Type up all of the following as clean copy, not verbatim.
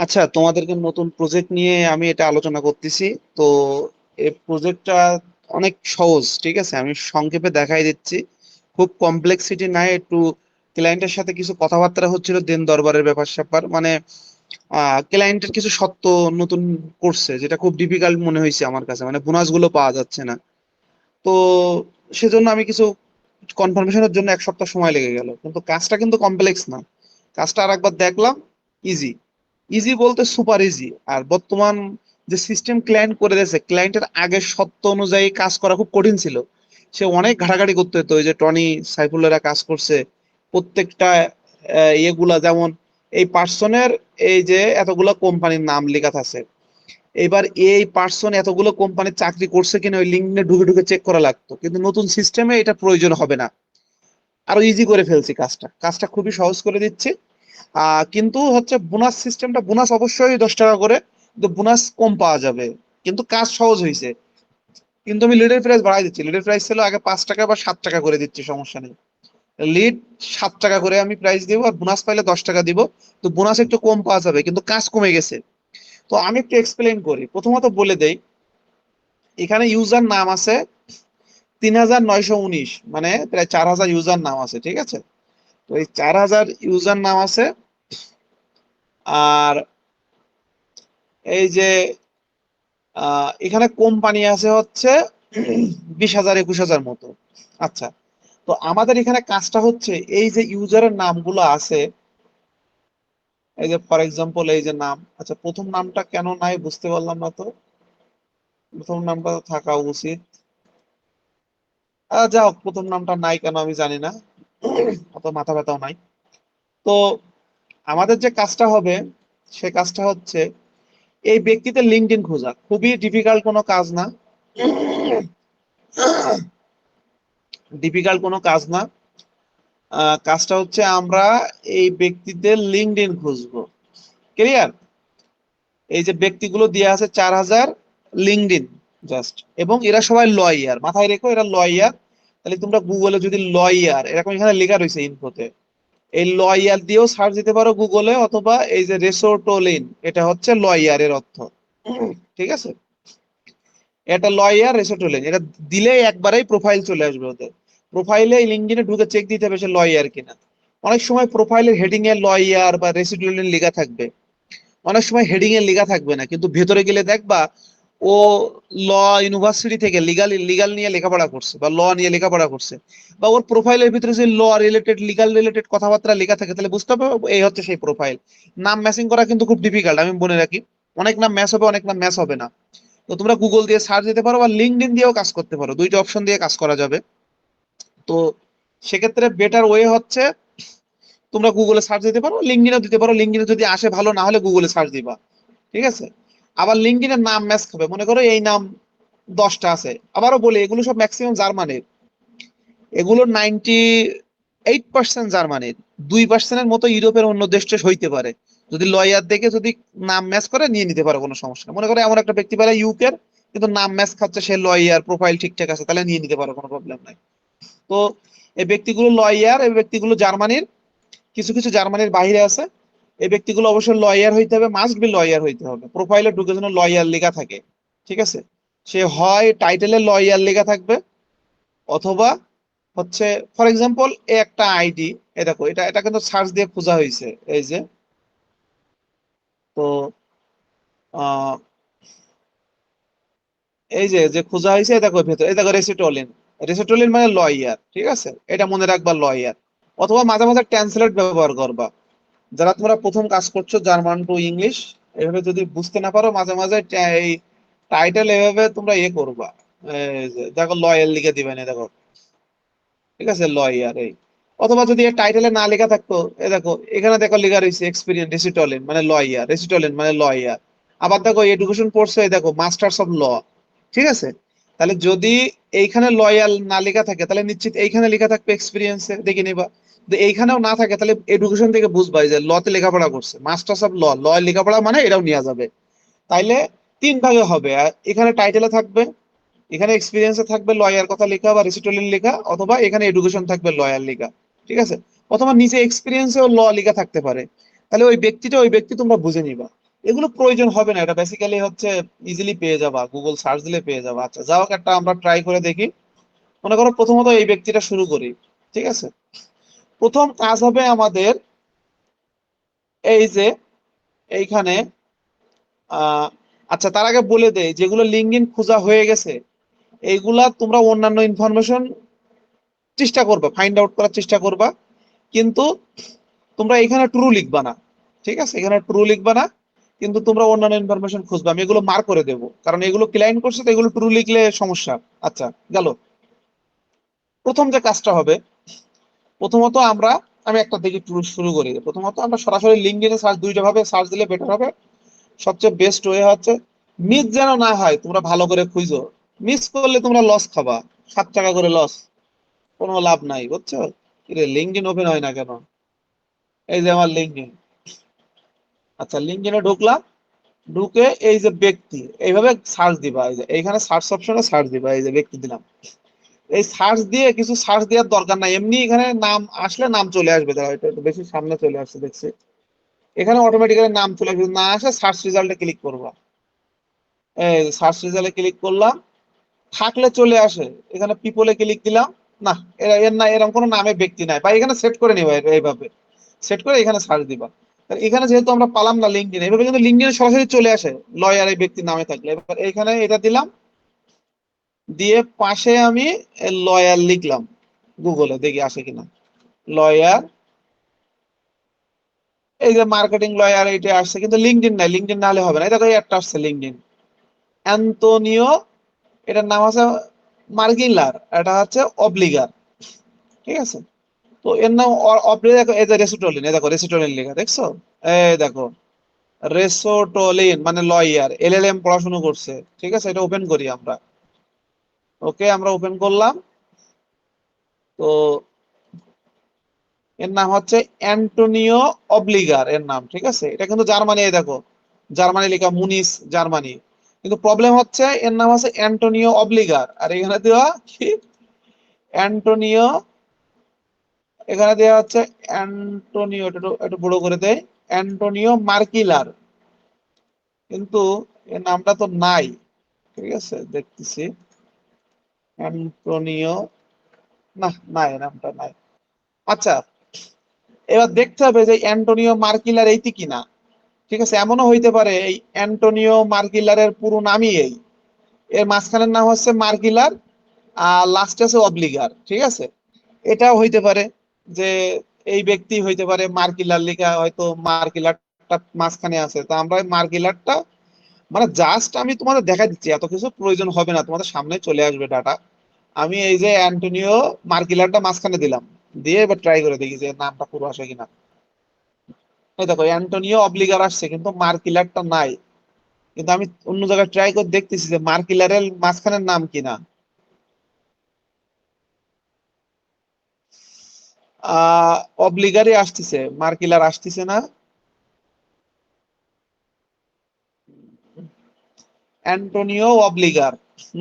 আচ্ছা, তোমাদেরকে নতুন প্রজেক্ট নিয়ে আমি এটা আলোচনা করতেছি। তো এই প্রজেক্টটা অনেক সহজ, ঠিক আছে? আমি সংক্ষেপে দেখাই দিচ্ছি। খুব কমপ্লেক্সিটি নাই, একটু ক্লায়েন্টের সাথে কিছু কথাবার্তা হচ্ছিল, দেন দরবারের ব্যাপার স্যাপার, মানে ক্লায়েন্টের কিছু সত্য নতুন করছে, যেটা খুব ডিফিকাল্ট মনে হয়েছে আমার কাছে, মানে বোনাস গুলো পাওয়া যাচ্ছে না। তো সেজন্য আমি কিছু কনফার্মেশনের জন্য 1 সপ্তাহ সময় লেগে গেল, কিন্তু কাজটা কিন্তু কমপ্লেক্স না। কাজটা আর একবার দেখলাম, ইজি। ইজি বলতে সুপার ইজি। আর বর্তমান যে সিস্টেম ক্লায়েন্ট করে দিয়েছে, ক্লায়েন্টের আগের সত্য অনুযায়ী কাজ করা খুব কঠিন ছিল। সে অনেক ঘাটাঘাটি করতে হতো। ওই যে টনি সাইফুল্লাহরা কাজ করছে প্রত্যেকটা ইয়েগুলা, যেমন এই পার্সনের এই যে এতগুলো কোম্পানির নাম লেখা আছে, এবার এই পার্সন এতগুলো কোম্পানির চাকরি করছে কিনা ওই লিঙ্কডইনে ঢুকে ঢুকে চেক করা লাগতো, কিন্তু নতুন সিস্টেমে এটা প্রয়োজন হবে না। আরো ইজি করে ফেলছি কাজটা, কাজটা খুবই সহজ করে দিচ্ছি। কিন্তু হচ্ছে বোনাস সিস্টেমটা, বোনাস অবশ্যই 10 টাকা করে, কিন্তু বোনাস কম পাওয়া যাবে, কিন্তু কাজ সহজ হয়েছে। কিন্তু আমি লিডের প্রাইস বাড়াই দিচ্ছি। লিডের প্রাইস ছিল আগে 5 টাকা বা 7 টাকা করে দিচ্ছি, সমস্যা নেই। লিড 7 টাকা করে আমি প্রাইস দিব, আর বোনাস পাইলে 10 টাকা দিব। তো বোনাস একটু কম পাওয়া যাবে, কিন্তু কাজ কমে গেছে। তো আমি একটু এক্সপ্লেন করি, প্রথমত বলে দেই। এখানে ইউজার নাম আছে 3919, মানে প্রায় 4000 ইউজার নাম আছে, ঠিক আছে? তো এই 4000 ইউজার নাম আছে। আর এই যে এখানে কোম্পানি আছে হচ্ছে 20,000 21,000 মতো। আচ্ছা, তো আমাদের এখানে কাজটা হচ্ছে, এই যে ইউজারের নামগুলো আছে, এই যে ফর এক্সাম্পল এই যে নাম, আচ্ছা প্রথম নামটা কেন নাই বুঝতে পারলাম না তো। প্রথম নামটা তো থাকা উচিত। যা হোক, প্রথম নামটা নাই কেন আমি জানি না, অত মাথা ব্যথাও নাই। তো আমাদের যে কাজটা হবে, সে কাজটা হচ্ছে এই ব্যক্তিতে লিঙ্কডইন খোঁজা, খুবই ডিফিকাল্ট কোনো কাজ না। ডিফিকাল্ট কোনো কাজ না। কাজটা হচ্ছে আমরা এই ব্যক্তিদের লিঙ্কডইন খুঁজবো। ক্লিয়ার? এই যে ব্যক্তিগুলো দিয়ে আছে 4000 লিঙ্কডইন জাস্ট, এবং এরা সবাই লয়ার, মাথায় রেখো এরা লয়ার। তাহলে তোমরা গুগলে যদি লয়ার এরকম এখানে লেখা রয়েছে ইনফোতে, এই লয়ার দিয়েও সার্চ দিতে পারো গুগলে, অথবা এই যে রেসোটোলিন, এটা হচ্ছে লয়ারের অর্থ। ঠিক আছে? এটা লয়ার রেসোটোলিন, এটা দিলেই একবারেই প্রোফাইল চলে আসবে ওদের। প্রোফাইলে লিঙ্কডইনে ঢুকে চেক দিতে হবে সে লয়ার কিনা। অনেক সময় প্রোফাইলের হেডিং এ লয়ার বা রেসিডুয়াল লেখা থাকবে, অনেক সময় হেডিং এ লেখা থাকবে না, কিন্তু ভেতরে গেলে দেখবা ও ল ইউনিভার্সিটি থেকে লিগাল লিগাল নিয়ে লেখাপড়া করছে, বা ল নিয়ে লেখাপড়া করছে, বা ওর প্রোফাইলের ভিতরে যে ল রিলেটেড লিগাল রিলেটেড কথাবার্তা লেখা থাকে, তাহলে বুঝতে হবে এই হচ্ছে সেই প্রোফাইল। নাম ম্যাচিং করা কিন্তু খুব ডিফিকাল্ট, আমি বলে রাখি। অনেক নাম ম্যাচ হবে, অনেক নাম ম্যাচ হবে না। তো তোমরা গুগল দিয়ে সার্চ দিতে পারো, বা লিঙ্কডইন দিয়েও কাজ করতে পারো, দুইটা অপশন দিয়ে কাজ করা যাবে। তো সেক্ষেত্রে বেটার ওয়ে হচ্ছে তোমরা গুগলে সার্চ দিতে পারো, লিঙ্কডইনও দিতে পারো। লিঙ্কডইনে যদি আসে ভালো, না হলে গুগলে সার্চ দিবা। ঠিক আছে? আবার লিঙ্কডইনের নাম ম্যাচ খাবে, মনে করো এই নাম 10টা আছে। আবারও বলি, এগুলো সব ম্যাক্সিমাম জার্মানির, এগুলো 98% জার্মানির। 2%-এর মতো ইউরোপের অন্য দেশে হইতে পারে। যদি লয়ার দেখে যদি নাম ম্যাচ করে নিয়ে নিতে পারো, কোনো সমস্যা নেই। মনে করো এমন একটা ব্যক্তি পেলে ইউকের, কিন্তু নাম ম্যাচ খাচ্ছে, সে লয়ার, প্রোফাইল ঠিকঠাক আছে, তাহলে নিয়ে নিতে পারো, কোনো প্রবলেম নাই। তো এই ব্যক্তিগুলো লয়ার, এই ব্যক্তিগুলো জার্মানির, কিছু কিছু জার্মানির বাইরে আছে। এই ব্যক্তিগুলো অবশ্যই লয়ার হইতে হবে, মাস্ট বি লয়ার হইতে হবে। প্রোফাইলে ঢুকে যেন লয়ার লেখা থাকে। ঠিক আছে? সে হয় টাইটেলে লয়ার লেখা থাকবে, অথবা হচ্ছে ফর এক্সাম্পল এ একটা আইডি, এ দেখো, এটা এটা কিন্তু সার্চ দিয়ে খোঁজা হয়েছে। এই যে, তো আহ এই যে যে খোঁজা হয়েছে, এই দেখো ভেতর, এই দেখো রেসিটোলিন। রেসিটোলিন মানে লয়ার, ঠিক আছে? এটা মনে রাখবা, লয়ার। অথবা মাঝে মাঝে ট্রান্সলেট ব্যবহার করবা। যারা তোমরা প্রথম কাজ করছো জার্মান টু ইংলিশ, এভাবে যদি বুঝতে না পারো, মাঝে মাঝে এই টাইটেল এভাবে তোমরা ইয়ে করবা। এই যে দেখো লয়ার লিখে দিবে না, দেখো। ঠিক আছে? লয়ার এই। অথবা যদি এর টাইটেলে না লেখা থাকতো, এ দেখো এখানে দেখো লেখা রয়েছে এক্সপিরিয়েন্স রেসিটলিন মানে লয়ার, রেসিটলিন মানে লয়ার। আবার দেখো এডুকেশন পড়ছে, এই দেখো মাস্টার্স অফ ল। ঠিক আছে? তাহলে যদি এইখানে লয়াল না লেখা থাকে, তাহলে নিশ্চিত এইখানে লেখা থাকবে এক্সপিরিয়েন্সে, দেখে নিবা। যদি এইখানেও না থাকে, তাহলে এডুকেশন থেকে বুঝবা যে লতে লেখাপড়া করছে, মাস্টার্স অফ ল, ল লেখাপড়া মানে এটাও নেওয়া যাবে। তাইলে 3 ভাগে হবে। আর এখানে টাইটেলে থাকবে, এখানে এক্সপিরিয়েন্সে থাকবে লয়ার কথা লেখা বা রেসিটোলিন লেখা, অথবা এখানে এডুকেশন থাকবে লয়ার লেখা। ঠিক আছে? অথবা নিচে এক্সপিরিয়েন্সেও ল লেখা থাকতে পারে। তাহলে ওই ব্যক্তিটা ওই ব্যক্তি তোমরা বুঝে নিবা। এগুলো প্রয়োজন হবে না, এটা বেসিক্যালি হচ্ছে ইজিলি পেয়ে যাবা, গুগল সার্চ দিলে পেয়ে যাবা। আচ্ছা যাও, একটা আমরা ট্রাই করে দেখি। মনে করো প্রথমত এই ব্যক্তিটা শুরু করি, ঠিক আছে। প্রথম কাজ হবে আমাদের এই যে এইখানে আহ আচ্ছা তার আগে বলে দেই, যেগুলো লিঙ্কডইন খোঁজা হয়ে গেছে এইগুলা তোমরা অন্যান্য ইনফরমেশন চেষ্টা করবা, ফাইন্ড আউট করার চেষ্টা করবা, কিন্তু তোমরা এখানে ট্রু লিখবা না, ঠিক আছে, এখানে ট্রু লিখবা না, কিন্তু তোমরা অন্যান্য ইনফরমেশন খুঁজবা। আমি এগুলো মার্ক করে দেবো, কারণ এগুলো ক্লায়েন্ট করছে তো এগুলো ট্রু লিখলে সমস্যা। আচ্ছা গেল, প্রথম যে কাজটা হবে, প্রথমত আমি একটা দেখি শুরু করি। প্রথমত আমরা সরাসরি লিঙ্কডইনে সার্চ, দুইটা ভাবে সার্চ দিলে বেটার হবে। সবচেয়ে বেস্ট ওয়ে হচ্ছে, মিস যেন না হয় তোমরা ভালো করে খুঁজো, মিস করলে তোমরা লস খাবা, 7 টাকা করে লস, কোনো লাভ নাই, বুঝছো। লিঙ্কডইন ওপেন হয় না কেন? এই যে আমার লিঙ্কডইন। আচ্ছা লিঙ্কডইনে ঢুকলাম, ঢুকে এই যে ব্যক্তি, এইভাবে সার্চ দিবা, এই যে এইখানে সার্চ অপশনে সার্চ দিবা, এই যে ব্যক্তি দিলাম। এই সার্চ দিয়ে কিছু সার্চ দেওয়ার দরকার নাই, এমনি এখানে নাম আসলে নাম চলে আসবে। দাঁড়া, এটা একটু বেশি সামনে চলে আসছে দেখছি, এখানে অটোমেটিক্যালি নাম চলে আসবে। না আসে সার্চ রেজাল্টে ক্লিক করবা, এই সার্চ রেজাল্টে ক্লিক করলাম, থাকলে চলে আসে। এখানে পিপলে ক্লিক দিলাম, না এর না, এরকম কোনো নামে ব্যক্তি নাই, বা এখানে সেট করে নিবা, এইভাবে সেট করে এখানে সার্চ দিবা। এখানে যেহেতু আমরা পালাম না লিঙ্কডইন, এভাবে কিন্তু লিঙ্কডইনে সরাসরি চলে আসে লয়ার এই ব্যক্তির নামে থাকলে। এবার এখানে এটা দিলাম, দিয়ে পাশে আমি লয়ার লিখলাম, গুগলে দেখি আসে কিনা। লয়ার, এই যে মার্কেটিং লয়ার এটা আসছে, কিন্তু লিঙ্কডইন নাই, লিঙ্কডইন না হলে হবে না। এই দেখো এই একটা আসছে লিঙ্কডইন, অ্যান্তোনিও, এটার নাম আছে মার্গিলার, এটা হচ্ছে অবলিগার, ঠিক আছে। তো এর নাম দেখো, এই যে রেসিটোলিন, এই দেখো রেসিটোলিন লেখা দেখছো, এই দেখো রেসোটোলিন মানে লয়ার, এলএলএম পড়াশোনা করছে, ঠিক আছে। এটা ওপেন করি আমরা, ওকে আমরা ওপেন করলাম। তো এর নাম হচ্ছে অ্যান্টোনিও অবলিগার এর নাম, ঠিক আছে। এটা কিন্তু জার্মানি, এই দেখো জার্মানি লেখা, মুনিস জার্মানি। কিন্তু প্রবলেম হচ্ছে এর নাম হচ্ছে অ্যান্টোনিও অবলিগার, আর এখানে দেওয়া কি অ্যান্টোনিও, এখানে দেওয়া হচ্ছে অ্যান্টোনিও, একটু একটু বড় করে দেয়, অ্যান্টোনিও মার্কিলার, কিন্তু এর নামটা তো নাই, ঠিক আছে দেখতেছি। অ্যান্টোনিও, না নাই, নামটা নাই। আচ্ছা এবার দেখতে হবে যে অ্যান্টোনিও মার্কিলার এইটি কিনা, ঠিক আছে। এমনও হইতে পারে এই অ্যান্টোনিও মার্কিলারের পুরো নামই এই, এর মাঝখানের নাম হচ্ছে মার্কিলার আর লাস্টে আছে অবলিগার, ঠিক আছে। এটাও হইতে পারে যে এই ব্যক্তি হইতে পারে, মার্কিলার লেখা হয়তো মার্কিলারটা মাঝখানে আছে, তো আমরা মার্কিলারটা মানে জাস্ট আমি তোমাদের দেখা দিচ্ছি, এত কিছু প্রয়োজন হবে না, তোমাদের সামনে চলে আসবে ডাটা। আমি এই যে অ্যান্টোনিও মার্কিলারটা মাঝখানে দিলাম, দিয়ে এবার ট্রাই করে দেখি যে নামটা পুরো আসে কিনা। এই দেখো অ্যান্টোনিও অবলিগার আসছে, কিন্তু মার্কিলারটা নাই। কিন্তু আমি অন্য জায়গায় ট্রাই করে দেখতেছি যে মার্কিলারের মাঝখানের নাম কিনা। অবলিগারই আসতেছে, মার্কিলার আসতেছে না। অ্যান্টোনিও অবলিগার,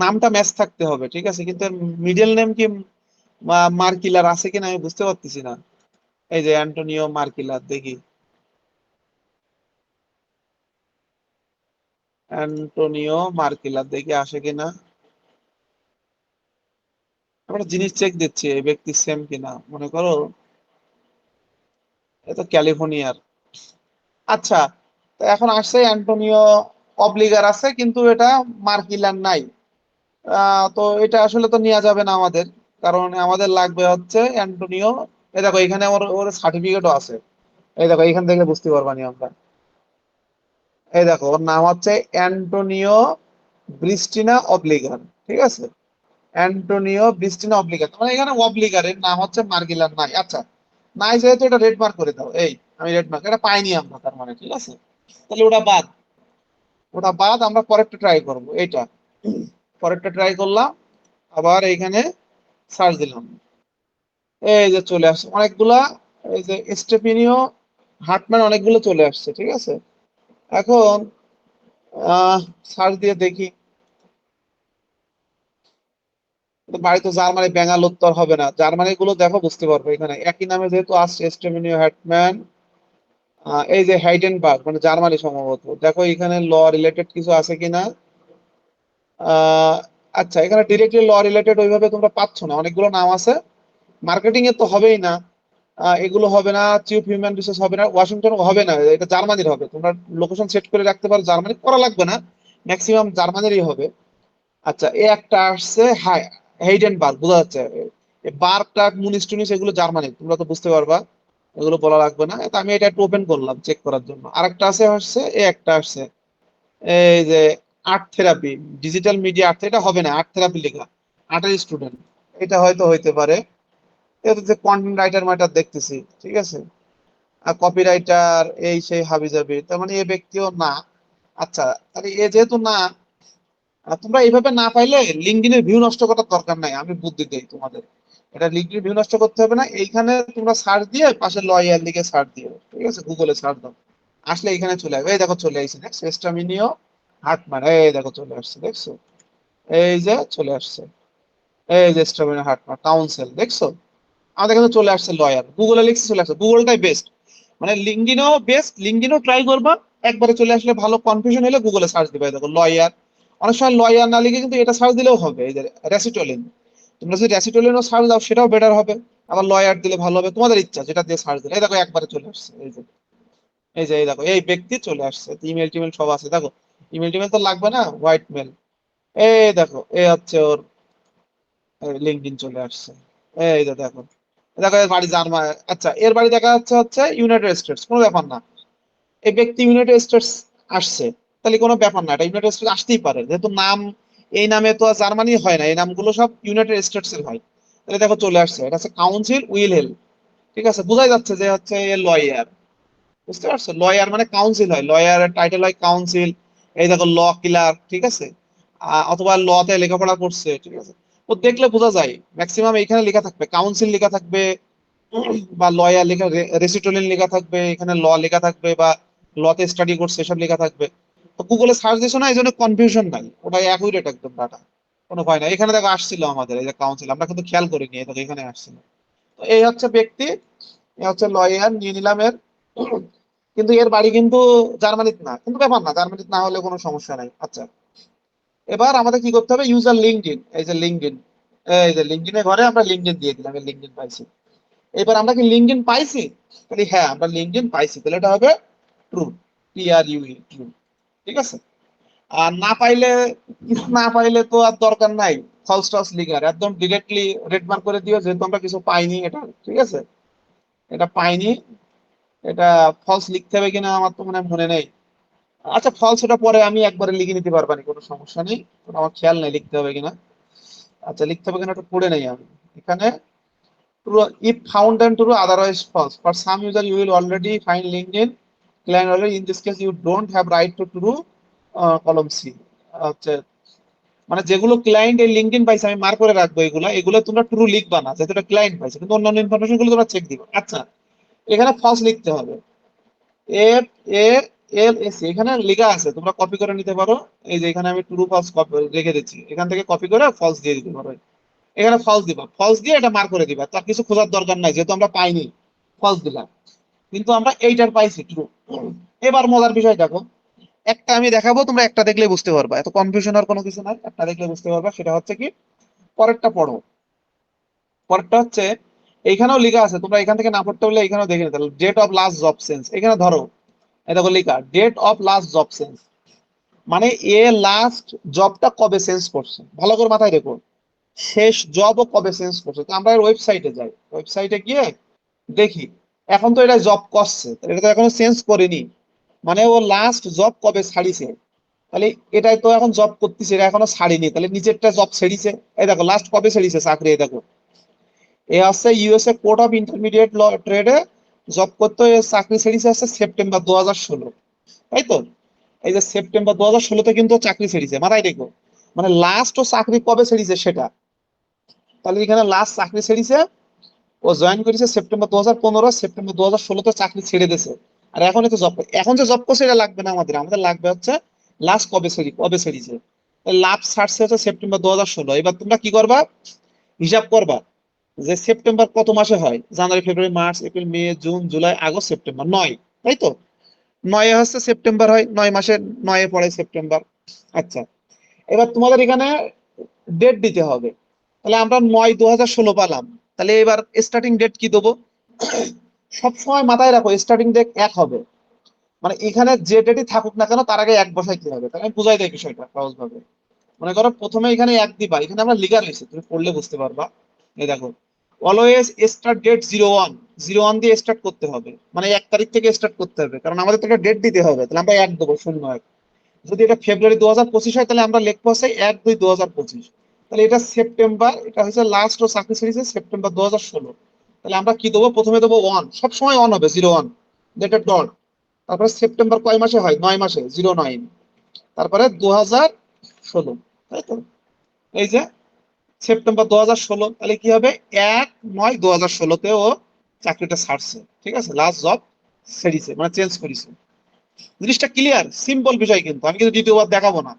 নামটা ম্যাচ থাকতে হবে, ঠিক আছে, কিন্তু মিডল নেম কি মার্কিলার আছে কিনা আমি বুঝতে পারতেছি না। এই যে অ্যান্টোনিও মার্কিলার, দেখি অ্যান্টোনিও মার্কিলার দেখি আসে কিনা। আমরা জিনিস চেক দিচ্ছি এই ব্যক্তি সেম কিনা, মনে করো এটা ক্যালিফোর্নিয়ার। আচ্ছা, তো এখন আসছে অ্যান্টোনিও অবলিগার আছে, কিন্তু এটা মার্কিলার নাই। তো এটা আসলে তো নেওয়া যাবে না আমাদের, কারণ আমাদের লাগবে হচ্ছে অ্যান্টোনিও। এই দেখো এখানে আমার ওর সার্টিফিকেটও আছে, এই দেখো এখান থেকে বুঝতে পারবানি আমরা। এই দেখো ওর নাম হচ্ছে অ্যান্টোনিও ব্রিস্টিনা অবলিগার, ঠিক আছে। অ্যান্টোনিও ব্রিস্টিনা অবলিগার, মানে এখানে অবলিগারের নাম হচ্ছে মার্গিলার নাই। আচ্ছা নাই যেহেতু এটা রেড মার্ক করে দাও, এই আমি রেড মার্ক, এটা পাইনি আমরা তার মানে, ঠিক আছে। তাহলে ওটা বাদ, ওটা বাদ, আমরা পরেরটা ট্রাই করবো এইটা। পরেরটা ট্রাই করলাম, আবার এইখানে সার্চ দিলাম, এই যে চলে আসছে অনেকগুলা, এই যে স্টেফিনিও হার্টম্যান অনেকগুলো চলে আসছে, ঠিক আছে। এখন সার্চ দিয়ে দেখি, তো বাড়ি তো জার্মানি, ব্যাঙ্গালোর তো আর হবে না, জার্মানি গুলো দেখো বুঝতে পারবো, এখানে একই নামে যেহেতু আসছে স্টেফিনিও হ্যাটম্যান, এই যে হাইডেনবার্গ মানে জার্মানি সম্ভবত, দেখো এখানে ল রিলেটেড কিছু আছে কিনা। আহ আচ্ছা, এখানে ডিরেক্টলি ল রিলেটেড ওইভাবে তোমরা পাচ্ছ না, অনেকগুলো নাম আছে। মার্কেটিং এর তো হবেই না, এগুলো হবে না, চিফ হিউম্যান রিসোর্স হবে না, ওয়াশিংটন হবে না, এটা জার্মানির হবে। তোমরা লোকেশন সেট করে রাখতে পারো, জার্মানি করা লাগবে না, ম্যাক্সিমাম জার্মানিরই হবে। আচ্ছা, এ একটা আসছে হেইডেনবার্গ, বোঝা যাচ্ছে। বার্গ টার্গ মুনিস টুনিস এগুলো জার্মানি, তোমরা তো বুঝতে পারবা, এগুলো বলা লাগবে না। তো আমি এটা একটু ওপেন করলাম চেক করার জন্য। আরেকটা আছে হচ্ছে একটা আসছে এই যে art therapy, digital media art, এটা হবে না, আর্ট থেরাপি লেখা, আর্টের স্টুডেন্ট, এটা হয়তো হইতে পারে। এটা যে কন্টেন্ট রাইটার মাইটার দেখতেছি, ঠিক আছে, আর কপিরাইটার এই সেই হাবিজাবি, তার মানে এ ব্যক্তিও না। আচ্ছা, তাহলে এ যেহেতু না, তোমরা এইভাবে না পাইলে লিঙ্কডইনের ভিউ নষ্ট করার দরকার নাই, আমি বুদ্ধি দেই তোমাদের। এটা লিঙ্কডইন ভিউ নষ্ট করতে হবে না, এইখানে তোমরা সার্চ দিয়ে পাশে লয়ার লিখে সার্চ দিও, ঠিক আছে, গুগলে সার্চ দাও, আসলে এখানে চলে আসবে। এই দেখো চলে আসছে, দেখছো এস্টামিনিও হার্টম্যান, এই দেখো চলে আসছে, দেখছো, এই যে চলে আসছে, এই যে এস্টামিনিও হার্টম্যান কাউন্সিল, দেখছো আমাদের কাছে চলে আসছে লয়ার, গুগলে লিখছে চলে আসছে, গুগলটাই বেস্ট। মানে লিঙ্কডইনও বেস্ট, লিঙ্কডইনও ট্রাই করবা, একবারে চলে আসলে ভালো, কনফিউশন হলে গুগলে সার্চ দিবে, এই দেখো লয়ার। অনেক সময় লয়ার না লিখে কিন্তু এটা সার্চ দিলেও হবে, এই যে রেসিটোলিন, তোমরা যদি রেসিটোলিনও সার্চ দাও সেটাও বেটার হবে। আবার লয়ার দিলে ভালো হবে, তোমাদের ইচ্ছা যেটা দিয়ে সার্চ দিলে। এই দেখো একবারে চলে আসছে, এই যে এই দেখো এই ব্যক্তি চলে আসছে, ইমেল টিমেল সব আছে দেখো, ইমেল টিমেল তো লাগবে না, হোয়াইট মেল। এই দেখো এই হচ্ছে ওর লিঙ্কডইন চলে আসছে, এই যে দেখো, দেখো এর বাড়ি জার্মান। আচ্ছা, এর বাড়ি দেখা যাচ্ছে হচ্ছে ইউনাইটেড স্টেটস, কোনো ব্যাপার না, এই ব্যক্তি ইউনাইটেড স্টেটস আসছে, তাহলে কোনো ব্যাপার না, এটা ইউনাইটেড স্টেটস আসতেই পারে, যেহেতু নাম এই নামে তো আর জার্মানি হয় না, এই নামগুলো সব ইউনাইটেড স্টেটস এর হয়। তাহলে দেখো চলে আসছে, এটা হচ্ছে কাউন্সিল উইল হেল্প, ঠিক আছে, বোঝাই যাচ্ছে যে হচ্ছে লয়ার, বুঝতে পারছো, লয়ার মানে কাউন্সিল হয়, লয়ারের টাইটেল হয় কাউন্সিল। এই দেখো ল কিলার, ঠিক আছে, অথবা ল তে লেখাপড়া করছে, ঠিক আছে, তো দেখলে বোঝা যায় ম্যাক্সিমাম এইখানে লেখা থাকবে কাউন্সিল লেখা থাকবে, বা লয়ার লেখা, রেসিটোলিন লেখা থাকবে, এখানে ল লেখা থাকবে, বা লতে স্টাডি করছে এসব লেখা থাকবে। তো গুগলে সার্চ দিছো না, এই জন্য কনফিউশন নাই, ওটাই অ্যাকুরেট একদম ডাটা, কোনো ভয় নাই। এখানে দেখো আসছিল আমাদের এই যে কাউন্সিল, আমরা কিন্তু খেয়াল করিনি, এই দেখো এখানে আসছিল। তো এই হচ্ছে ব্যক্তি, এ হচ্ছে লয়ার, নিয়ে নিলাম এর। কিন্তু এর বাড়ি কিন্তু জার্মানিতে না, কিন্তু ব্যাপার না, জার্মানিতে না হলে কোনো সমস্যা নাই। আচ্ছা, এবার আমাদের কি করতে হবে, ইউজার লিঙ্কডইন, এই যে লিঙ্কডইন, এই যে লিঙ্কডইনের ঘরে আমরা লিঙ্কডইন দিয়ে দিলাম, এই লিঙ্কডইন পাইছি। এবার আমরা কি লিঙ্কডইন পাইছি, তাহলে হ্যাঁ আমরা লিঙ্কডইন পাইছি, তাহলে এটা হবে ট্রু, TRUE ট্রু, ঠিক আছে। আর না পাইলে তো আর দরকার নাই ফলস টলস লিখার, একদম ডিরেক্টলি রেড মার্ক করে দিও, যেহেতু আমরা কিছু পাইনি এটা, ঠিক আছে, এটা পাইনি, এটা ফলস লিখতে হবে কিনা আমার তো মনে নেই। আচ্ছা, ফলস ওটা পরে আমি একবারে লিখে নিতে পারবানি, কোনো সমস্যা নেই, ওটা আমার খেয়াল নেই লিখতে হবে কিনা। আচ্ছা, লিখতে হবে কিনা একটু পড়ে নেই আমি এখানে। true if found then true, otherwise false. For some user you will already find LinkedIn client already, in this case you don't have right to true, column C। আচ্ছা, মানে যেগুলো ক্লায়েন্ট এই লিঙ্কডইন পাইছে আমি মার্ক করে রাখবো, এগুলো এগুলো তোমরা ট্রু লিখবা না, যেহেতু এটা ক্লায়েন্ট পাইছে, কিন্তু অন্যান্য ইনফরমেশন গুলো তোমরা চেক দিবে। আচ্ছা, এখানে ফলস লিখতে হবে, এফ এ এল এস, এখানে লেখা আছে, তোমরা কপি করে নিতে পারো। এই যে এখানে আমি ট্রু ফলস রেখে দিচ্ছি, এখান থেকে কপি করে ফলস দিয়ে দিতে পারো, এখানে ফলস দিবা, ফলস দিয়ে এটা মার্ক করে দিবা, তার কিছু খোঁজার দরকার নাই, যেহেতু আমরা পাইনি, ফলস দিলাম, কিন্তু আমরা এইটার পাইছি ট্রু। এবার মজার বিষয় দেখো, একটা আমি দেখাবো, তোমরা একটা দেখলে বুঝতে পারবা, এত কনফিউশন আর কোনো কিছু নাই, একটা দেখলে বুঝতে পারবা। সেটা হচ্ছে কি, পরেরটা পড়ো, পরেরটা হচ্ছে এইখানেও লেখা আছে, তোমরা এখান থেকে না পড়তে বললে এখানেও দেখে নিতে, date of last job change, এখানে ধরো এই দেখো লেখা date of last job change, মানে এ লাস্ট জবটা কবে চেঞ্জ করছে, ভালো করে মাথায় রেখো, শেষ জব ও কবে চেঞ্জ করছে। তো আমরা ওয়েবসাইটে যাই, ওয়েবসাইটে গিয়ে দেখি, এখন তো এটা জব করছে, এটা তো এখনো চেঞ্জ করেনি, মানে ও লাস্ট জব কবে ছাড়িছে, তাহলে এটাই তো এখন জব করতেছে, এটা এখনো ছাড়িনি, তাহলে নিচেরটা জব ছেড়িছে, এই দেখো লাস্ট কবে ছেড়িছে চাকরি, এই দেখো এ হচ্ছে USA court of intermediate law ট্রেডে জব করতে, এ চাকরি ছেড়েছে হচ্ছে সেপ্টেম্বর 2016, তাই তো, এই যে সেপ্টেম্বর 2016-তে কিন্তু ও চাকরি ছেড়েছে, মাথায় রেখো, মানে লাস্ট ও চাকরি কবে ছেড়েছে সেটা, তাহলে এখানে লাস্ট চাকরি ছেড়েছে, ও জয়েন করেছে সেপ্টেম্বর 2015, সেপ্টেম্বর 2016-তে চাকরি ছেড়ে দিয়েছে। আর এখন তো জব, এখন যে জব করছে এটা লাগবে না আমাদের, আমাদের লাগবে হচ্ছে লাস্ট কবে ছেড়েছে। লাভ ছাড়ছে হচ্ছে সেপ্টেম্বর 2016। এবার তোমরা কি করবা, হিসাব করবা যে সেপ্টেম্বর কত মাসে হয়, January February March April May June July August September 9, তাই তো? 9 হচ্ছে সেপ্টেম্বর হয়, 9 মাসে 9 পড়ে সেপ্টেম্বর। আচ্ছা, এবার তোমাদের এখানে ডেট দিতে হবে। তাহলে আমরা 9/2016 পালাম, তাহলে এবার স্টার্টিং ডেট কি দেবো? সবসময় মাথায় রাখো স্টার্টিং ডেট এক হবে, মানে এখানে যে ডেটই থাকুক না কেন তার আগে এক বসাইতে হবে। তাহলে আমি বুঝাই দেয় বিষয়টা সহজ ভাবে। মনে করো প্রথমে এখানে এক দিবা, এখানে আমরা লিখা রয়েছে, তুমি পড়লে বুঝতে পারবা। এই দেখো, অলওয়েজ স্টার্ট ডেট 01 দিয়ে স্টার্ট করতে হবে, মানে 1 তারিখ থেকে স্টার্ট করতে হবে, কারণ আমাদের তো একটা ডেট দিতে হবে। তাহলে আমরা এক দেবো, 01। যদি এটা ফেব্রুয়ারি 2025 হয় তাহলে আমরা লিখবো হচ্ছে 1/2/2025। তাহলে এটা সেপ্টেম্বর, এটা হচ্ছে লাস্ট ও চাকরি সিরিজে সেপ্টেম্বর 2016। তাহলে আমরা কি দেবো? প্রথমে দেবো 1, সবসময় 1 হবে, 01 এটা ডট। তারপরে সেপ্টেম্বর কয় মাসে হয়? 9 মাসে, 09। তারপরে 2016, তাই তো? এই যে সেপ্টেম্বর 2016, তাহলে কি হবে? 1/9/2016 ও চাকরিটা ছাড়ছে, ঠিক আছে, লাস্ট জব ছেড়েছে, মানে চেঞ্জ করেছে। জিনিসটা ক্লিয়ার, সিম্পল বিষয়, কিন্তু আমি কিন্তু দ্বিতীয়বার দেখাবো না।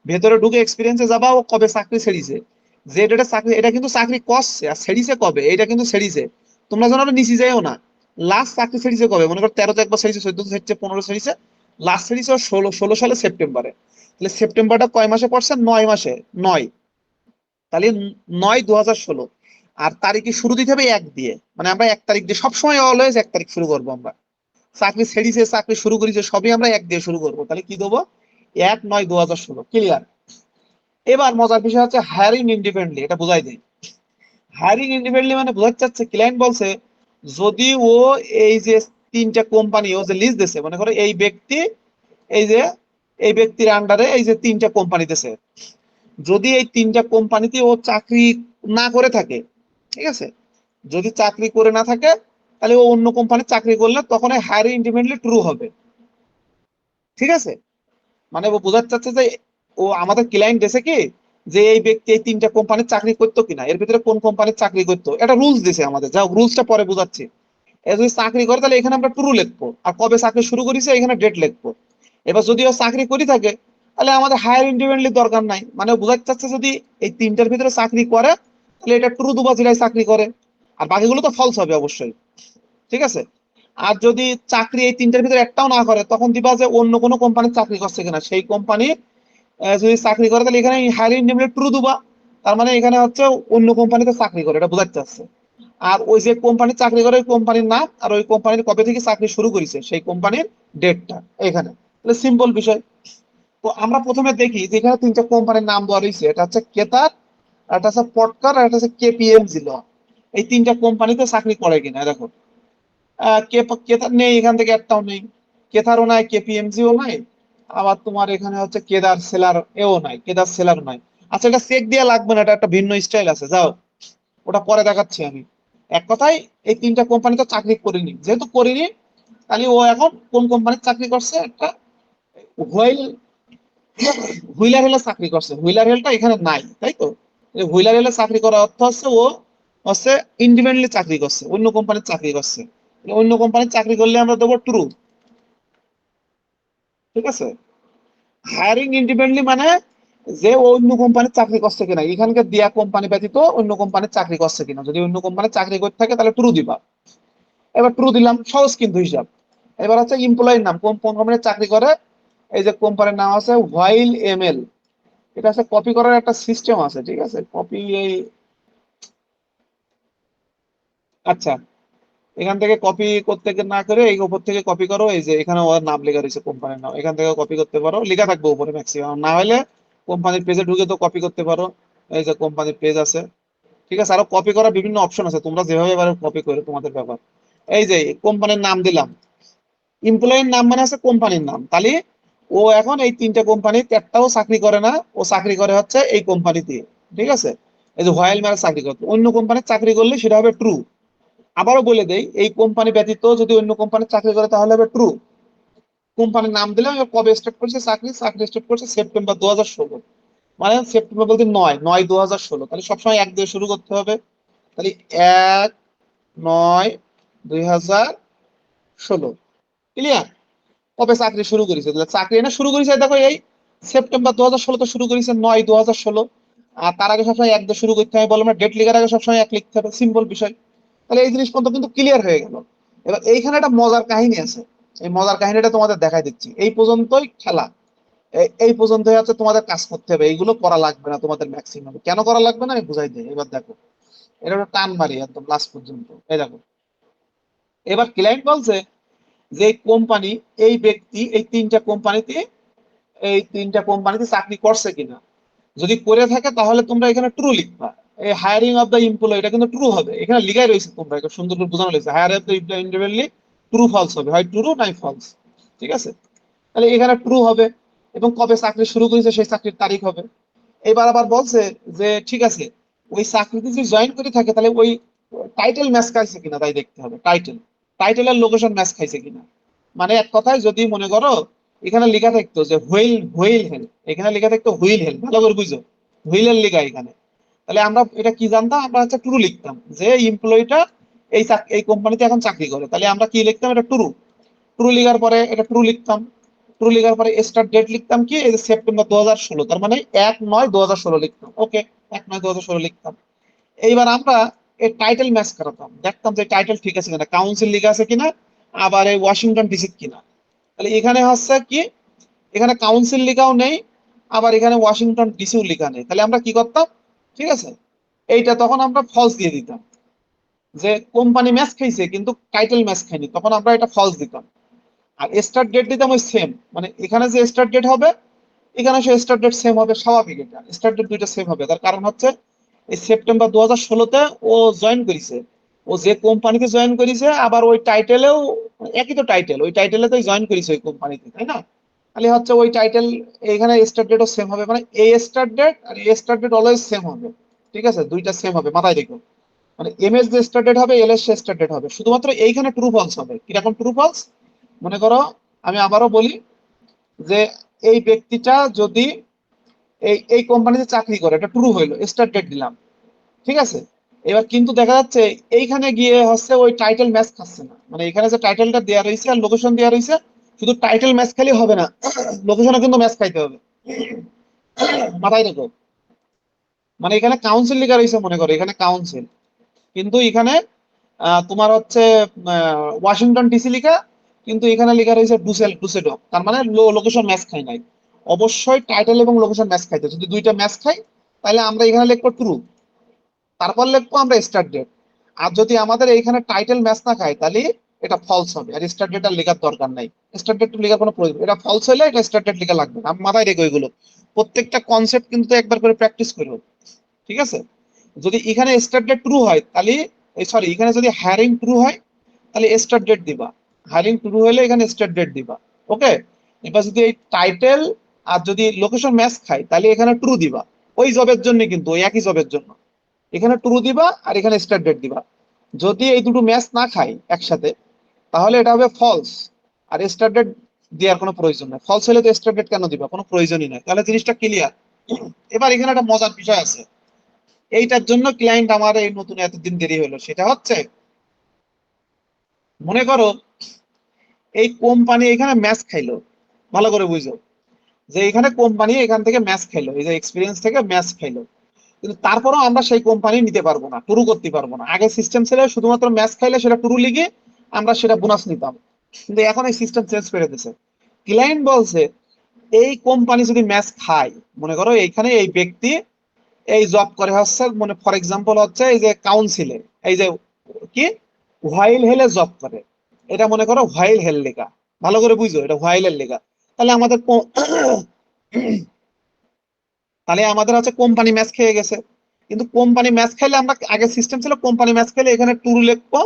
ভেতরে ঢুকে এক্সপিরিয়েন্সে যাবা ও কবে চাকরি ছেড়েছে, যে ডেটে চাকরি, এটা কিন্তু চাকরি করছে, আর ছেড়েছে কবে, এটা কিন্তু ছেড়েছে। তোমরা যেন আবার নিচে যাইও না। লাস্ট চাকরি ছেড়েছে কবে? মনে করো 13তে একবার ছেড়েছে, 14তে ছেড়েছে, 15 ছেড়েছে, লাস্ট ছেড়েছে 16 সালে সেপ্টেম্বরে। তাহলে সেপ্টেম্বরটা কয় মাসে পড়ছে? 9 মাসে, 9। তাহলে 9/2016। আর তারিখে শুরু দিতে হবে 1 দিয়ে, মানে আমরা 1 তারিখ দিয়ে সবসময় অলওয়েজ 1 তারিখ শুরু করবো আমরা। চাকরি ছেড়েছে, চাকরি শুরু করেছে, সবই আমরা 1 দিয়ে শুরু করবো। তাহলে কি দেবো? 1/9/2016, ক্লিয়ার? এবার মজার বিষয় হচ্ছে হায়ারিং ইন্ডিপেন্ডেন্টলি, এটা বুঝাই দেয়। হায়ারিং ইন্ডিপেন্ডেন্টলি মানে বোঝাতে চাচ্ছে, ক্লায়েন্ট বলছে যদি ও এই যে 3টা কোম্পানি ও যে লিস্ট দিছে, মনে করো এই ব্যক্তি, এই যে এই ব্যক্তির আন্ডারে এই যে 3টা কোম্পানি দিছে, যদি এই 3টা কোম্পানিতে ও চাকরি না করে থাকে, ঠিক আছে, যদি চাকরি করে না থাকে, তাহলে ও অন্য কোম্পানি চাকরি করলে তখন হায়ারিং ইন্ডিপেন্ডেন্টলি ট্রু হবে, ঠিক আছে? মানে ও বোঝাতে চাচ্ছে যে ও আমাদের ক্লায়েন্ট এসে কি, যে এই ব্যক্তি এই 3টা কোম্পানির চাকরি করতো কিনা, এর ভিতরে কোন কোম্পানির চাকরি করতো, এটা রুলস দিছে আমাদের, যা রুলসটা পরে বোঝাচ্ছি। এ যদি চাকরি করে তাহলে এখানে আমরা ট্রু লিখবো, আর কবে চাকরি শুরু করেছে এখানে ডেট লিখবো। এবার যদি ও চাকরি করে থাকে তাহলে আমাদের হায়ার ইন্ডিপেন্ডেন্টলি দরকার নাই, মানে ও বোঝাতে চাচ্ছে যদি এই 3টার ভিতরে চাকরি করে তাহলে এটা ট্রু দুবা জেলায় চাকরি করে, আর বাকিগুলো তো ফলস হবে অবশ্যই, ঠিক আছে? আর যদি চাকরি এই 3টার ভিতরে একটাও না করে তখন দিবা যে অন্য কোনো কোম্পানির চাকরি করছে কিনা, সেই কোম্পানি যদি চাকরি করে তাহলে এখানে হায়ার ইন্ডিপেন্ডেন্ট ট্রু দিবা। তার মানে এখানে হচ্ছে অন্য কোম্পানিতে চাকরি করে, এটা বোঝাতে চাচ্ছে। আর ওই যে কোম্পানির চাকরি করে ওই কোম্পানির নাম, আর ওই কোম্পানির কবে থেকে চাকরি শুরু করেছে সেই কোম্পানির ডেটটা এখানে। তাহলে সিম্পল বিষয়। তো আমরা প্রথমে দেখি যে এখানে 3টা কোম্পানির নাম দেওয়া রয়েছে, এটা হচ্ছে কেতার, একটা হচ্ছে পটকার, আর একটা হচ্ছে কেপিএমজি ল। এই 3টা কোম্পানিতে চাকরি করে কিনা দেখো। কেতার নেই, এখান থেকে একটাও নেই। কেতারও নাই, কেপিএমজিও নাই। আবার তোমার এখানে হচ্ছে কেদার সেলার এও নাই, কেদার সেলার নাই। আচ্ছা, এটা চেক দিয়ে লাগবে না, এটা একটা ভিন্ন স্টাইল আছে, যাও ওটা পরে দেখাচ্ছি আমি। এক কথায় এই 3টা কোম্পানি তো চাকরি করিনি, যেহেতু করিনি তাহলে ও এখন কোন কোম্পানির চাকরি করছে? একটা হুইল, হুইলার হেলে চাকরি করছে। হুইলার হেলটা এখানে নাই, তাই তো? এই হুইলার হেলে চাকরি করার অর্থ হচ্ছে ও হচ্ছে ইন্ডিপেন্ডেন্টলি চাকরি করছে, অন্য কোম্পানির চাকরি করছে। অন্য কোম্পানির চাকরি করলে আমরা দেবো ট্রু, ঠিক আছে? হায়ারিং ইন্ডিপেন্ডেন্টলি মানে যে ও অন্য কোম্পানির চাকরি করছে কিনা, এখানকার দেয়া কোম্পানি ব্যতীত অন্য কোম্পানির চাকরি করছে কিনা, যদি অন্য কোম্পানির চাকরি করতে থাকে তাহলে ট্রু দিবা। এবার ট্রু দিলাম, সহজ কিন্তু হিসাব। এবার হচ্ছে এমপ্লয়ির নাম, কোন কোন কোম্পানির চাকরি করে। এই যে কোম্পানির নাম আছে হোয়াইল এমএল, এটা আছে কপি করার একটা সিস্টেম আছে, ঠিক আছে, কপি এই, আচ্ছা, এখান থেকে কপি করতে না করে এই উপর থেকে কপি করো, এই যে এখানে ওর নাম লেখা রয়েছে কোম্পানির নাম, এখান থেকে কপি করতে পারো, লেখা থাকবে উপরে ম্যাক্সিমাম, না হলে কোম্পানির পেজে ঢুকে তো কপি করতে পারো। এই যে কোম্পানির পেজ আছে, ঠিক আছে, আরো কপি করার বিভিন্ন অপশন আছে, তোমরা যেভাবে পারো কপি করে, তোমাদের ব্যাপার। এই যে কোম্পানির নাম দিলাম, এমপ্লয়ির নাম মানে আছে কোম্পানির নাম, তাহলে ও এখন এই 3টা কোম্পানির একটাও চাকরি করে না, ও চাকরি করে হচ্ছে এই কোম্পানিতে, ঠিক আছে? এই যে হোয়াইল মানে চাকরি করতে, অন্য কোম্পানির চাকরি করলে সেটা হবে ট্রু। আবারও বলে দেই, এই কোম্পানি ব্যতীত যদি অন্য কোম্পানির চাকরি করে তাহলে হবে ট্রু। কোম্পানির নাম দিলাম, এবার কবে স্টার্ট করছে চাকরি, চাকরি স্টার্ট করছে সেপ্টেম্বর 2016, মানে সেপ্টেম্বর বলতে 9/9/2016, তাহলে সবসময় 1 দিয়ে শুরু করতে হবে। তাহলে 1/9/2016, ক্লিয়ার? কবে চাকরি শুরু করেছে? তাহলে চাকরি না শুরু করেছে দেখো এই সেপ্টেম্বর 2016 তো শুরু করেছে 9/2016। আর তার আগে সবসময় 1 দিয়ে শুরু করতে হবে, বললাম না, ডেট লেখার আগে সবসময় 1 লিখতে হবে, সিম্পল বিষয়। তাহলে এই জিনিস পর্যন্ত কিন্তু ক্লিয়ার হয়ে গেল। এবার এইখানে একটা মজার কাহিনী আছে, এই মজার কাহিনীটা তোমাদের দেখাই দিচ্ছি। এই পর্যন্তই খেলা, এই পর্যন্তই হচ্ছে তোমাদের কাজ করতে হবে, এইগুলো করা লাগবে না তোমাদের ম্যাক্সিমাম। কেন করা লাগবে না আমি বুঝাই দিই। এবার দেখো, এটা একটা টান মারি একদম লাস্ট পর্যন্ত। এই দেখো, এবার ক্লায়েন্ট বলছে যে কোম্পানি, এই ব্যক্তি এই তিনটা কোম্পানিতে চাকরি করছে কিনা। যদি করে থাকে তাহলে তোমরা এখানে ট্রু লিখবা। এই হায়ারিং অফ দ্য এমপ্লয়ি এটা কিন্তু ট্রু হবে, এখানে লিখাই রয়েছে, তোমরা এটা সুন্দর করে বোঝানো রয়েছে। Higher of the individually true false হবে, হয় ট্রু নাই ফলস। ঠিক আছে, তাহলে এখানে ট্রু হবে। এবং কবে চাকরি শুরু করেছে সেই চাকরির তারিখ হবে। এবার আবার বলছে যে ঠিক আছে, ওই চাকরিতে যদি জয়েন করে থাকে তাহলে ওই টাইটেল ম্যাচ খাইছে কিনা তাই দেখতে হবে। টাইটেলের লোকেশন ম্যাচ খাইছে কিনা। মানে এক কথায় যদি মনে করো এখানে লেখা থাকতো যে হুইল হুইল হেল, এখানে লেখা থাকতো হুইল হেল, ভালো করে বুঝো, হুইলের লেখা এখানে, তাহলে আমরা এটা কি জানতাম, আমরা হচ্ছে ট্রু লিখতাম যে এমপ্লয়িটা এই কোম্পানিতে এখন চাকরি করে, তাহলে আমরা কি লিখতাম, এটা ট্রু। ট্রু লিখার পরে এটা ট্রু লিখতাম। ট্রু লিখার পরে স্টার্ট ডেট লিখতাম কি, এই যে সেপ্টেম্বর 2016, তার মানে 1/9/2016 লিখতাম। ওকে, 1/9/2016 লিখতাম। এইবার আমরা এই টাইটেল ম্যাচ করাতাম, দেখতাম যে টাইটেল ঠিক আছে কিনা, কাউন্সিল লিখা আছে কিনা, আবার এই ওয়াশিংটন ডিসি কিনা। তাহলে এখানে হচ্ছে কি, এখানে কাউন্সিল লেখাও নেই, আবার এখানে ওয়াশিংটন ডিসিও লেখা নেই। তাহলে আমরা কি করতাম, ঠিক আছে, এইটা তখন আমরা ফলস দিয়ে দিতাম। যে কোম্পানি ম্যাচ খাইছে কিন্তু টাইটেল ম্যাচ খাইনি, তখন আমরা এটা ফলস দিতাম। আর স্টার্ট ডেট দিতাম ওই সেম, মানে এখানে যে স্টার্ট ডেট হবে এখানে সে স্টার্ট ডেট সেম হবে, স্বাভাবিক। এটা স্টার্ট ডেট দুইটা সেম হবে, তার কারণ হচ্ছে এই সেপ্টেম্বর 2016-তে ও জয়েন করেছে, ও যে কোম্পানিতে জয়েন করেছে, আবার ওই টাইটেলেও একই তো টাইটেল, ওই টাইটেলে তো জয়েন করেছে ওই কোম্পানিতে, তাই না। তাহলে হচ্ছে ওই টাইটেল, এখানে স্টার্ট ডেটও সেম হবে, মানে এই স্টার্ট ডেট আর এই স্টার্ট ডেট অলওয়েজ সেম হবে। ঠিক আছে, দুইটা সেম হবে, মাথায় রেখো। মানে এম এস যে স্টার্ট ডেট হবে, এল এস স্টার্ট ডেট হবে, শুধুমাত্র এইখানে ট্রু ফলস হবে। কিরকম ট্রু ফলস, মনে করো, আমি আবারও বলি, যে এই ব্যক্তিটা যদি এই এই কোম্পানিতে চাকরি করে, এটা ট্রু হইলো, স্টার্ট ডেট দিলাম। ঠিক আছে, এবার কিন্তু দেখা যাচ্ছে এইখানে গিয়ে হচ্ছে ওই টাইটেল ম্যাচ খাচ্ছে না, মানে এখানে যে টাইটেলটা দেওয়া রয়েছে আর লোকেশন দেওয়া রয়েছে, শুধু টাইটেল ম্যাচ খালি হবে না, লোকেশনও কিন্তু ম্যাচ খাইতে হবে, মাথায় রেখো। মানে এখানে কাউন্সিল লেখা রয়েছে, মনে করো এখানে কাউন্সিল, কিন্তু এখানে তোমার হচ্ছে ওয়াশিংটন ডিসি লেখা, কিন্তু এখানে লেখা রয়েছে ডুসেডক, তার মানে লোকেশন ম্যাচ খাই নাই। অবশ্যই টাইটেল এবং লোকেশন ম্যাচ খাইতে, যদি দুইটা ম্যাচ খাই তাহলে আমরা এখানে লিখবো ট্রু, তারপর লিখবো আমরা স্টার্ট ডেট। আর যদি আমাদের এইখানে টাইটেল ম্যাচ না খায় তাহলে এটা ফলস হবে, আর স্টার্ট ডেট আর লেখার দরকার নাই। স্টার্ট ডেট লেখার কোনো প্রয়োজন, এটা ফলস হলে এটা স্টার্ট ডেট লেখা লাগবে না। মাথায় রেখো এগুলো, প্রত্যেকটা কনসেপ্ট কিন্তু একবার করে প্র্যাকটিস করো। ঠিক আছে, যদি এখানে স্টার্ট ডেট ট্রু হয় তাহলে, সরি, এখানে যদি হায়ারিং ট্রু হয় তাহলে স্টার্ট ডেট দিবা, হায়ারিং ট্রু হলে এখানে স্টার্ট ডেট দিবা। ওকে, এবার যদি এই টাইটেল আর যদি লোকেশন ম্যাচ খায় তাহলে এখানে ট্রু দিবা, ওই জবের জন্য, কিন্তু ওই একই জবের জন্য এখানে ট্রু দিবা আর এখানে স্টার্ট ডেট দিবা। যদি এই দুটো ম্যাচ না খায় একসাথে তাহলে এটা হবে ফলস, আর স্টার্ট ডেট দেওয়ার কোনো প্রয়োজন নেই। ফলস হলে তো স্টার্ট ডেট কেন দিবা, কোনো প্রয়োজনই নাই। তাহলে জিনিসটা ক্লিয়ার। এবার এখানে একটা মজার বিষয় আছে, এইটার জন্য ক্লায়েন্ট আমার এই নতুন এতদিন দেরি হলো, সেটা হচ্ছে, মনে করো এই কোম্পানি এখানে ম্যাচ খাইলো, ভালো করে বুঝো, যে এখানে কোম্পানি এখান থেকে ম্যাচ খাইলো, এই যে এক্সপিরিয়েন্স থেকে ম্যাচ খাইলো, কিন্তু তারপরেও আমরা সেই কোম্পানি নিতে পারবো না, টুরু করতে পারবো না। আগে সিস্টেম ছিল শুধুমাত্র ম্যাচ খাইলে সেটা টুরু লিগে আমরা সেটা বোনাস নিতাম, কিন্তু এখন এই সিস্টেম চেঞ্জ করে দিয়েছে। ক্লায়েন্ট বলছে এই কোম্পানি যদি ম্যাচ খায়, মনে করো এইখানে এই ব্যক্তি এই জব করে হচ্ছে, মানে ফর এক্সাম্পল হচ্ছে এই যে কাউন্সিলে, এই যে কি হোয়াইল হেলে জব করে, এটা মনে করো হোয়াইল হেল লেখা, ভালো করে বুঝো এটা হোয়াইলের লেখা। তাহলে আমাদের তাহলে আমাদের হচ্ছে কোম্পানি ম্যাচ খেয়ে গেছে। কিন্তু কোম্পানি ম্যাচ খাইলে আমরা, আগে সিস্টেম ছিল কোম্পানি ম্যাচ খেলে এখানে টুরু লিখবো,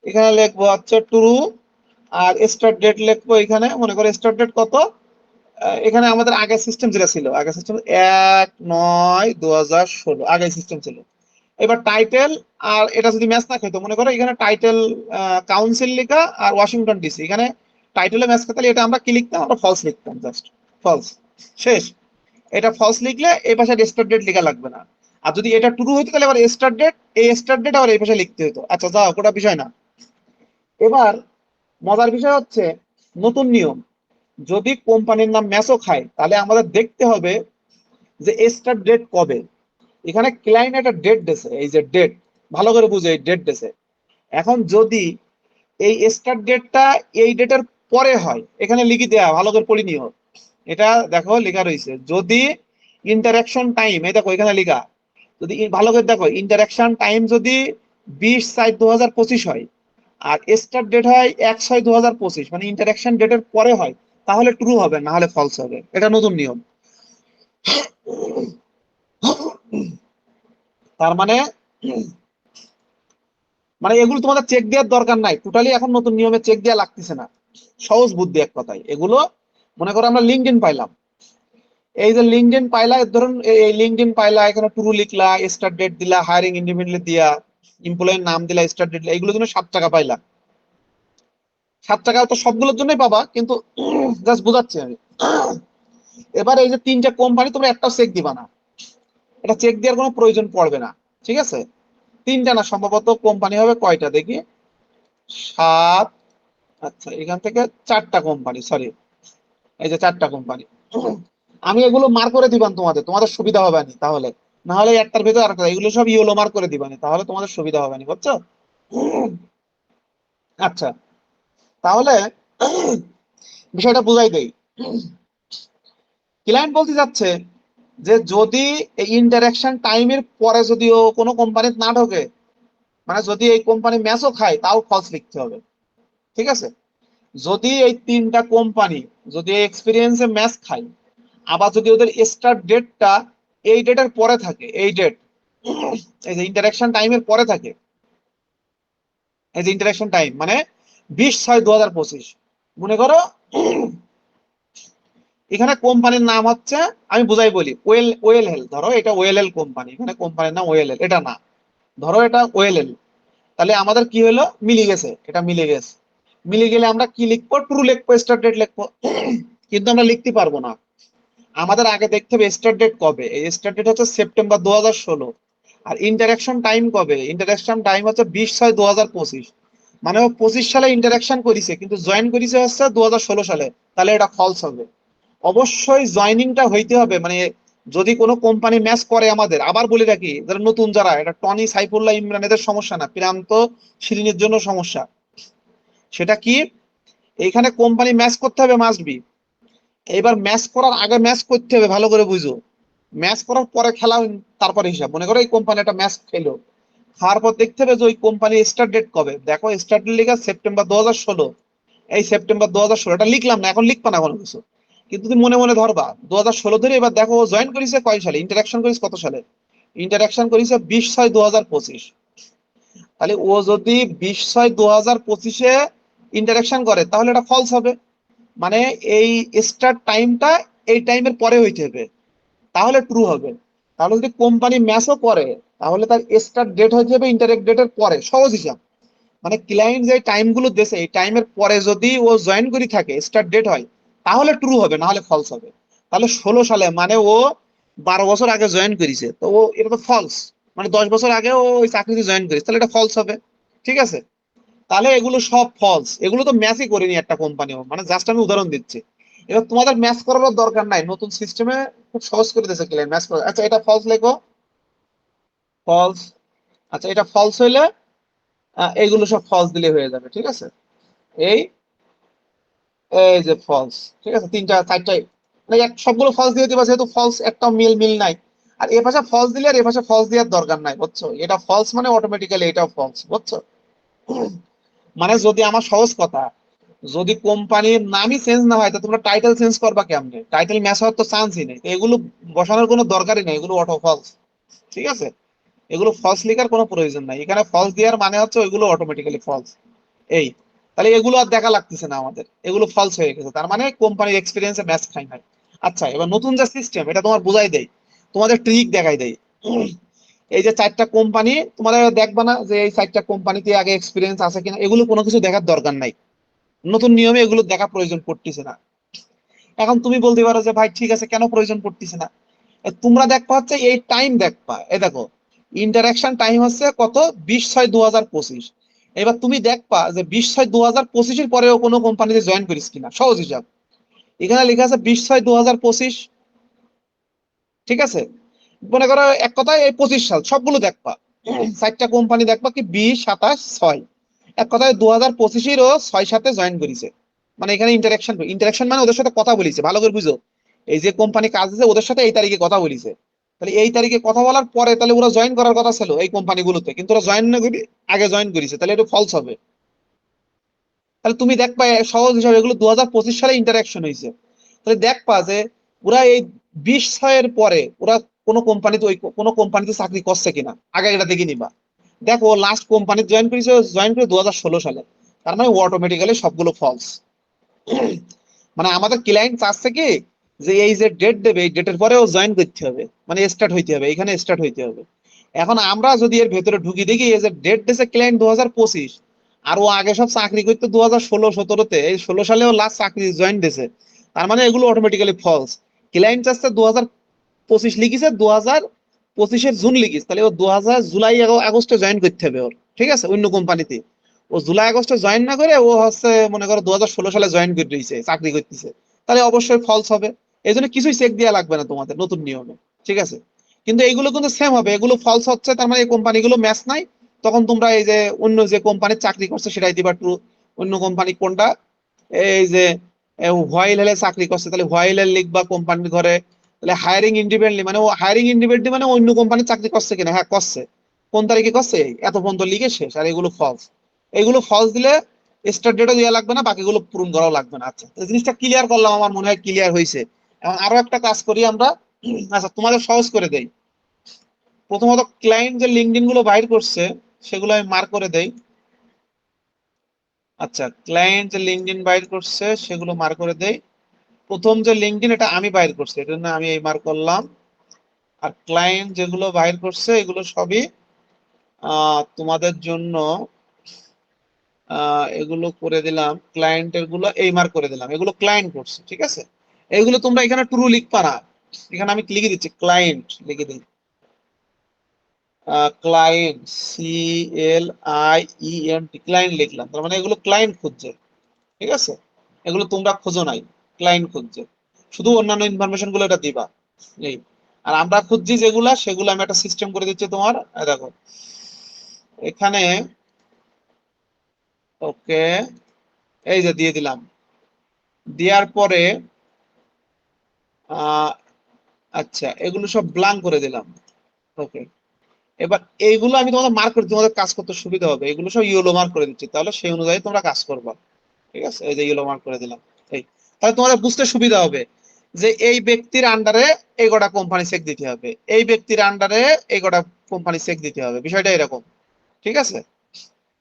এখানে লিখবো হচ্ছে টুরু, আর স্টার্ট ডেট লিখবো, এখানে মনে করো স্টার্ট ডেট কত, এখানে আমাদের আগের সিস্টেম যেটা ছিল, আগের সিস্টেম 1/9/2016 আগে সিস্টেম ছিল। এবার টাইটেল, আর এটা যদি ম্যাচ না খেতো, মনে করো এখানে টাইটেল কাউন্সিল লেখা আর ওয়াশিংটন ডিসি, এখানে টাইটেলে ম্যাচ খেতে এটা আমরা কি লিখতাম, আমরা ফলস লিখতাম, জাস্ট ফলস, শেষ। এটা ফলস লিখলে এই পাশে স্টার্ট ডেট লেখা লাগবে না। আর যদি এটা ট্রু হইতো তাহলে এবার স্টার্ট ডেট, এই স্টার্ট ডেট আবার এই পাশে লিখতে হতো। আচ্ছা যাও, ওটা বিষয় না। এবার মজার বিষয় হচ্ছে নতুন নিয়ম, যদি কোম্পানির নাম ম্যাচও খায় তাহলে আমাদের দেখতে হবে যে স্টার্ট ডেট কবে। এখানে ক্লায়েন্ট একটা ডেট দিয়েছে, এই যে ডেট, ভালো করে বুঝে, এই ডেট দিয়েছে। এখন যদি এই স্টার্ট ডেটটা এই ডেটের পরে হয়, এখানে লিখি দেয়া, ভালো করে পড়ি নিও। এটা দেখো লেখা রয়েছে, যদি ইন্টারাকশন টাইম, এই দেখো এখানে লেখা, যদি ভালো করে দেখো, ইন্টারাকশন টাইম যদি 20/7/2025 হয় আর স্টার্ট ডেট হয় 1/6/2025, মানে ইন্টারাকশন ডেটের পরে হয়, তাহলে ট্রু হবে, না হলে ফলস হবে। এটা নতুন নিয়ম। তার মানে মানে এগুলো তোমাদের চেক দেওয়ার দরকার নাই, টোটালি এখন নতুন নিয়মে চেক দেওয়া লাগতেছে না। সহজ বুদ্ধি এক কথায় এগুলো। মনে করো আমরা লিঙ্কডইন পাইলাম, এই যে লিঙ্কডইন পাইলা, ধরুন এই লিঙ্কডইন পাইলা, এখানে ট্রু লিখলা, স্টার্ট ডেট দিলা, হায়ারিং ইন্ডিপেন্ডেন্টলি দিয়া, এমপ্লয়ের নাম দিলা, স্টার্ট ডেট দিলা, এগুলোর জন্য 7 টাকা পাইলা। 7 টাকা তো সবগুলোর জন্যই পাবা, কিন্তু জাস্ট বোঝাচ্ছি আমি। এবার এই যে 3টে কোম্পানি, তোমরা একটাও চেক দিবা না, এটা চেক দেওয়ার কোনো প্রয়োজন পড়বে না, ঠিক আছে? 3টা না, সম্ভবত কোম্পানি হবে কয়টা দেখি, 7, আচ্ছা এখান থেকে 4টা কোম্পানি, সরি, এই যে 4টা কোম্পানি। আমি এগুলো মার্ক করে দিবান, তোমাদের তোমাদের সুবিধা হবে না তাহলে, না হলে একটার ভেতর আরেকটা, এগুলো সব ইয়েলো মার্ক করে দিবানি, তাহলে তোমাদের সুবিধা হবে না, বুঝছো? আচ্ছা, তাহলে বিষয়টা বুঝাই দেই। ক্লায়েন্ট বলতে যাচ্ছে যে যদি এই ইন্টারাকশন টাইমের পরে যদিও কোনো কোম্পানি না ঢোকে, মানে যদি এই কোম্পানি ম্যাচও খায়, তাও ফলস লিখতে হবে, ঠিক আছে? যদি এই 3টা কোম্পানি যদি এক্সপিরিয়েন্সে ম্যাচ খায়, আবার যদি ওদের স্টার্ট ডেটটা এই ডেটের পরে থাকে, এই ডেট, এই যে ইন্টারাকশন টাইমের পরে থাকে, এই যে ইন্টারাকশন টাইম মানে 20/6/2025, মনে করো এখানে কোম্পানির নাম হচ্ছে, আমি বুঝাই বলি, ওয়েল হেল, ধরো এটা ওয়েল এল কোম্পানি, এখানে কোম্পানির নাম ওয়েল এল, এটা না, ধরো এটা ওয়েল এল। তাহলে আমাদের কি হলো, মিলে গেছে, এটা মিলে গেছে। মিলে গেলে আমরা কি লিখবো, ট্রু লিখবো, স্টার্ট ডেট লিখবো। কিন্তু আমরা লিখতে পারবো না, আমাদের আগে দেখতে হবে স্টার্ট ডেট কবে। এই স্টার্ট ডেট হচ্ছে সেপ্টেম্বর 2016, আর ইন্টারাকশন টাইম কবে, ইন্টারাকশন টাইম হচ্ছে 20/6/2025, মানে ও 25 সালে ইন্টারাকশন করেছে, কিন্তু জয়েন করেছে হচ্ছে 2016 সালে, তাহলে এটা ফলস হবে। অবশ্যই জয়নিংটা হইতে হবে, মানে যদি কোনো কোম্পানি ম্যাচ করে, আমাদের আবার বলে রাখি, যারা নতুন, যারা এটা টনি, সাইফুল্লাহ, ইমরান, এদের সমস্যা না, প্রান্ত, শিরিনের জন্য সমস্যা। সেটা কি, এইখানে কোম্পানি ম্যাচ করতে হবে, মাস্ট বি। এবার ম্যাচ করার আগে ম্যাচ করতে হবে, ভালো করে বুঝো। ম্যাচ করার পরে খেলা, তারপরে হিসাব। মনে করো এই কোম্পানি একটা ম্যাচ খেলো, খাওয়ার পর দেখতে হবে যে ওই কোম্পানির স্টার্ট ডেট কবে, দেখো স্টার্ট ডেট লেখা সেপ্টেম্বর 2016, এই সেপ্টেম্বর 2016, এটা লিখলাম না, এখন লিখবা না কোনো কিছু, কিন্তু তুমি মনে মনে ধরবা 2016 ধরে। এবার দেখো ও জয়েন করেছে কয় সালে, ইন্টারাকশন করেছে কত সালে, ইন্টারাকশন করেছে 20/6/2025। তাহলে ও যদি 20/6/2025-এ ইন্টারাকশন করে, তাহলে এটা ফলস হবে, মানে এই স্টার্ট টাইমটা এই টাইমের পরে হইতে হবে, তাহলে ট্রু হবে। তাহলে যদি কোম্পানি ম্যাচও করে, তাহলে তার স্টার্ট ডেট হয়ে যাবে ইন্টারেক্ট ডেটের পরে, সহজ হিসাব। মানে ক্লায়েন্ট যে টাইম গুলো দেশে, এই টাইমের পরে যদি ও জয়েন করে থাকে, স্টার্ট ডেট হয়, তাহলে ট্রু হবে, না হলে ফলস হবে। তাহলে 16 সালে মানে ও 12 বছর আগে জয়েন করেছে, তো ও এটা তো ফলস, মানে 10 বছর আগে ও ওই চাকরিতে জয়েন করেছে, তাহলে এটা ফলস হবে, ঠিক আছে? তাহলে এগুলো সব ফলস, এগুলো তো ম্যাচই করেনি একটা কোম্পানিও, মানে জাস্ট আমি উদাহরণ দিচ্ছি। এবার তোমাদের ম্যাচ করারও দরকার নাই, নতুন সিস্টেমে খুব সহজ করে দিয়েছে ক্লায়েন্ট ম্যাচ করে। আচ্ছা এটা ফলস লেখো, ফলস। আচ্ছা এটা ফলস হইলে এইগুলো সব ফলস দিলে হয়ে যাবে, ঠিক আছে? এই এই যে ফলস, ঠিক আছে, 3টা 4টাই, মানে সবগুলো ফলস দিয়ে দিবা, যেহেতু ফলস একটা মিল মিল নাই। আর এ ভাষা ফলস দিলে আর এ ভাষা ফলস দেওয়ার দরকার নাই, বুঝছো? এটা ফলস মানে অটোমেটিক্যালি এটাও ফলস, বুঝছো? মানে যদি আমার সহজ কথা, যদি কোম্পানির নামই চেঞ্জ না হয়, তো তোমরা টাইটেল চেঞ্জ করবা কেমনে? টাইটেল ম্যাচ হওয়ার তো চান্সই নেই, তো এগুলো বসানোর কোনো দরকারই নেই, এগুলো অটো ফলস, ঠিক আছে? এগুলো ফলস লেখার কোনো প্রয়োজন নাই, এখানে ফলস দেওয়ার মানে হচ্ছে ওইগুলো অটোমেটিক্যালি ফলস। এই, তাহলে এগুলো আর দেখা লাগতেছে না আমাদের, এগুলো ফলস হয়ে গেছে, তার মানে কোম্পানির এক্সপিরিয়েন্সে ম্যাচ খাই নাই। আচ্ছা এবার নতুন যে সিস্টেম, এটা তোমার বুঝাই দেয়, তোমাদের ট্রিক দেখাই দেয়। এই যে 4টা কোম্পানি, তোমার দেখবা না যে এই 4টা কোম্পানিতে আগে এক্সপিরিয়েন্স আছে কিনা, এগুলো কোনো কিছু দেখার দরকার নাই, নতুন নিয়মে এগুলো দেখা প্রয়োজন পড়তেছে না। এখন তুমি বলতে পারো যে ভাই ঠিক আছে, কেন প্রয়োজন পড়তেছে না? তোমরা দেখবা হচ্ছে এই টাইম, দেখবা এই দেখো, ইন্টারাকশন টাইম হচ্ছে কত, 20/6/2025। এবার তুমি দেখবা যে 20/6/2025-এর পরেও কোনো কোম্পানিতে জয়েন করিস কিনা, সহজ হিসাব। এখানে লেখা আছে 20/6/2025, ঠিক আছে? মনে করো এক কথায় এই 25 সাল সবগুলো দেখবা, 4টা কোম্পানি দেখবা কি 20, 27, 6, এক কথায় 2025-এরও 6 সাথে জয়েন করেছে, মানে এখানে ইন্টারাকশন, ইন্টারাকশন মানে ওদের সাথে কথা বলিছে, ভালো করে বুঝো। এই যে কোম্পানি কাজ দিছে ওদের সাথে এই তারিখে কথা বলিছে, তাহলে এই তারিখে কথা বলার পরে তাহলে ওরা জয়েন করার কথা ছিল এই কোম্পানিগুলোতে, কিন্তু ওরা জয়েন না করি আগে জয়েন করেছে, তাহলে এটা ফলস হবে। তাহলে তুমি দেখবা সহজ হিসাবে এগুলো 2025 সালে ইন্টারাকশন হয়েছে, তাহলে দেখবা যে ওরা এই 20/6 পরে ওরা কোনো কোম্পানিতে চাকরি করছে কিনা আগে এটা দেখে নিবা। দেখো লাস্ট কোম্পানি জয়েন করে 2016 সালে, তার মানে অটোমেটিক্যালি সবগুলো ফলস। মানে আমাদের ক্লায়েন্ট চাচ্ছে কি যে এই যে ডেট দেবে এই ডেটের পরেও জয়েন করতে হবে, মানে স্টার্ট হইতে হবে, এখানে স্টার্ট হইতে হবে। এখন আমরা যদি এর ভেতরে ঢুকি দেখি এই যে ডেট দিয়েছে ক্লায়েন্ট 2025, আর ও আগে সব চাকরি করতে 2016-17-তে, এই 16 সালেও লাস্ট চাকরি জয়েন দিয়েছে, তার মানে এগুলো অটোমেটিক্যালি ফলস। ক্লায়েন্ট চাচ্ছে 2025 লিখিছে, 2025-এর জুন লিখিস, তাহলে ও 2000 জুলাই আগস্টে জয়েন করতে হবে ওর, ঠিক আছে, অন্য কোম্পানিতে। ও জুলাই আগস্টে জয়েন না করে ও হচ্ছে মনে করো 2016 সালে জয়েন করে দিয়েছে, চাকরি করতেছে, তাহলে অবশ্যই ফলস হবে। এই জন্য কিছুই চেক দেওয়া লাগবে না তোমাদের নতুন নিয়মে, ঠিক আছে। কিন্তু এইগুলো কিন্তু সেম হবে, এগুলো ফলস হচ্ছে তার মানে এই কোম্পানিগুলো ম্যাচ নাই। তখন তোমরা এই যে অন্য যে কোম্পানির চাকরি করছে সেটাই দিবা ট্রু। অন্য কোম্পানি কোনটা, এই যে হোয়াইল হেলে চাকরি করছে তাহলে হোয়াইল হেল লিখবা কোম্পানির ঘরে। তাহলে হায়ারিং ইন্ডিপেন্ডেন্টলি মানে ও হায়ারিং ইন্ডিপেন্ডেন্টলি মানে অন্য কোম্পানির চাকরি করছে কিনা, হ্যাঁ করছে, কোন তারিখে করছে এত পর্যন্ত লিখে শেষ, আর এগুলো ফলস। এগুলো ফলস দিলে স্টার্ট ডেটও দেওয়া লাগবে না, বাকিগুলো পূরণ করাও লাগবে না। আচ্ছা, তো জিনিসটা ক্লিয়ার করলাম, আমার মনে হয় ক্লিয়ার হয়েছে। এখন আরো একটা কাজ করি আমরা। আচ্ছা, তোমাদের সহজ করে দেই। প্রথমত ক্লায়েন্ট যে লিঙ্কডইন গুলো বাইর করছে সেগুলো আমি মার্ক করে দেই। আচ্ছা, ক্লায়েন্ট যে লিঙ্কডইন বাইর করছে সেগুলো মার্ক করে দেই। প্রথম যে লিঙ্কডইন এটা আমি বাইর করছি, এর জন্য আমি এই মার্ক করলাম। আর ক্লায়েন্ট যেগুলো বাইর করছে এগুলো সবই তোমাদের জন্য এগুলো করে দিলাম, ক্লায়েন্টের গুলো এই মার্ক করে দিলাম, এগুলো ক্লায়েন্ট করছে, ঠিক আছে। এগুলো তোমরা এখানে ট্রু লিখবা না, এখানে আমি লিখে দিচ্ছি ক্লায়েন্ট লিখে দিই। ক্লায়েন্ট, CLIENT, ক্লায়েন্ট লিখলাম, তার মানে এগুলো ক্লায়েন্ট খুঁজছে, ঠিক আছে। এগুলো তোমরা খোঁজো নাই, ক্লায়েন্ট খুঁজছে, শুধু অন্যান্য ইনফরমেশন গুলো এটা দিবা এই। আর আমরা খুঁজছি যেগুলা সেগুলো আমি একটা সিস্টেম করে দিচ্ছি তোমার, দেখো এখানে। ওকে, এই যে দিয়ে দিলাম, দেওয়ার পরে আহ আচ্ছা এগুলো সব ব্লাঙ্ক করে দিলাম। ওকে, এবার এইগুলো আমি তোমাদের মার্ক করে, তোমাদের কাজ করতে সুবিধা হবে, এগুলো সব ইয়েলো মার্ক করে দিচ্ছি, তাহলে সেই অনুযায়ী তোমরা কাজ করবা, ঠিক আছে। এই যে ইয়েলো মার্ক করে দিলাম, এই, তাহলে তোমাদের বুঝতে সুবিধা হবে যে এই ব্যক্তির আন্ডারে এই কটা কোম্পানি চেক দিতে হবে, এই ব্যক্তির আন্ডারে এই কটা কোম্পানি চেক দিতে হবে, বিষয়টা এরকম, ঠিক আছে।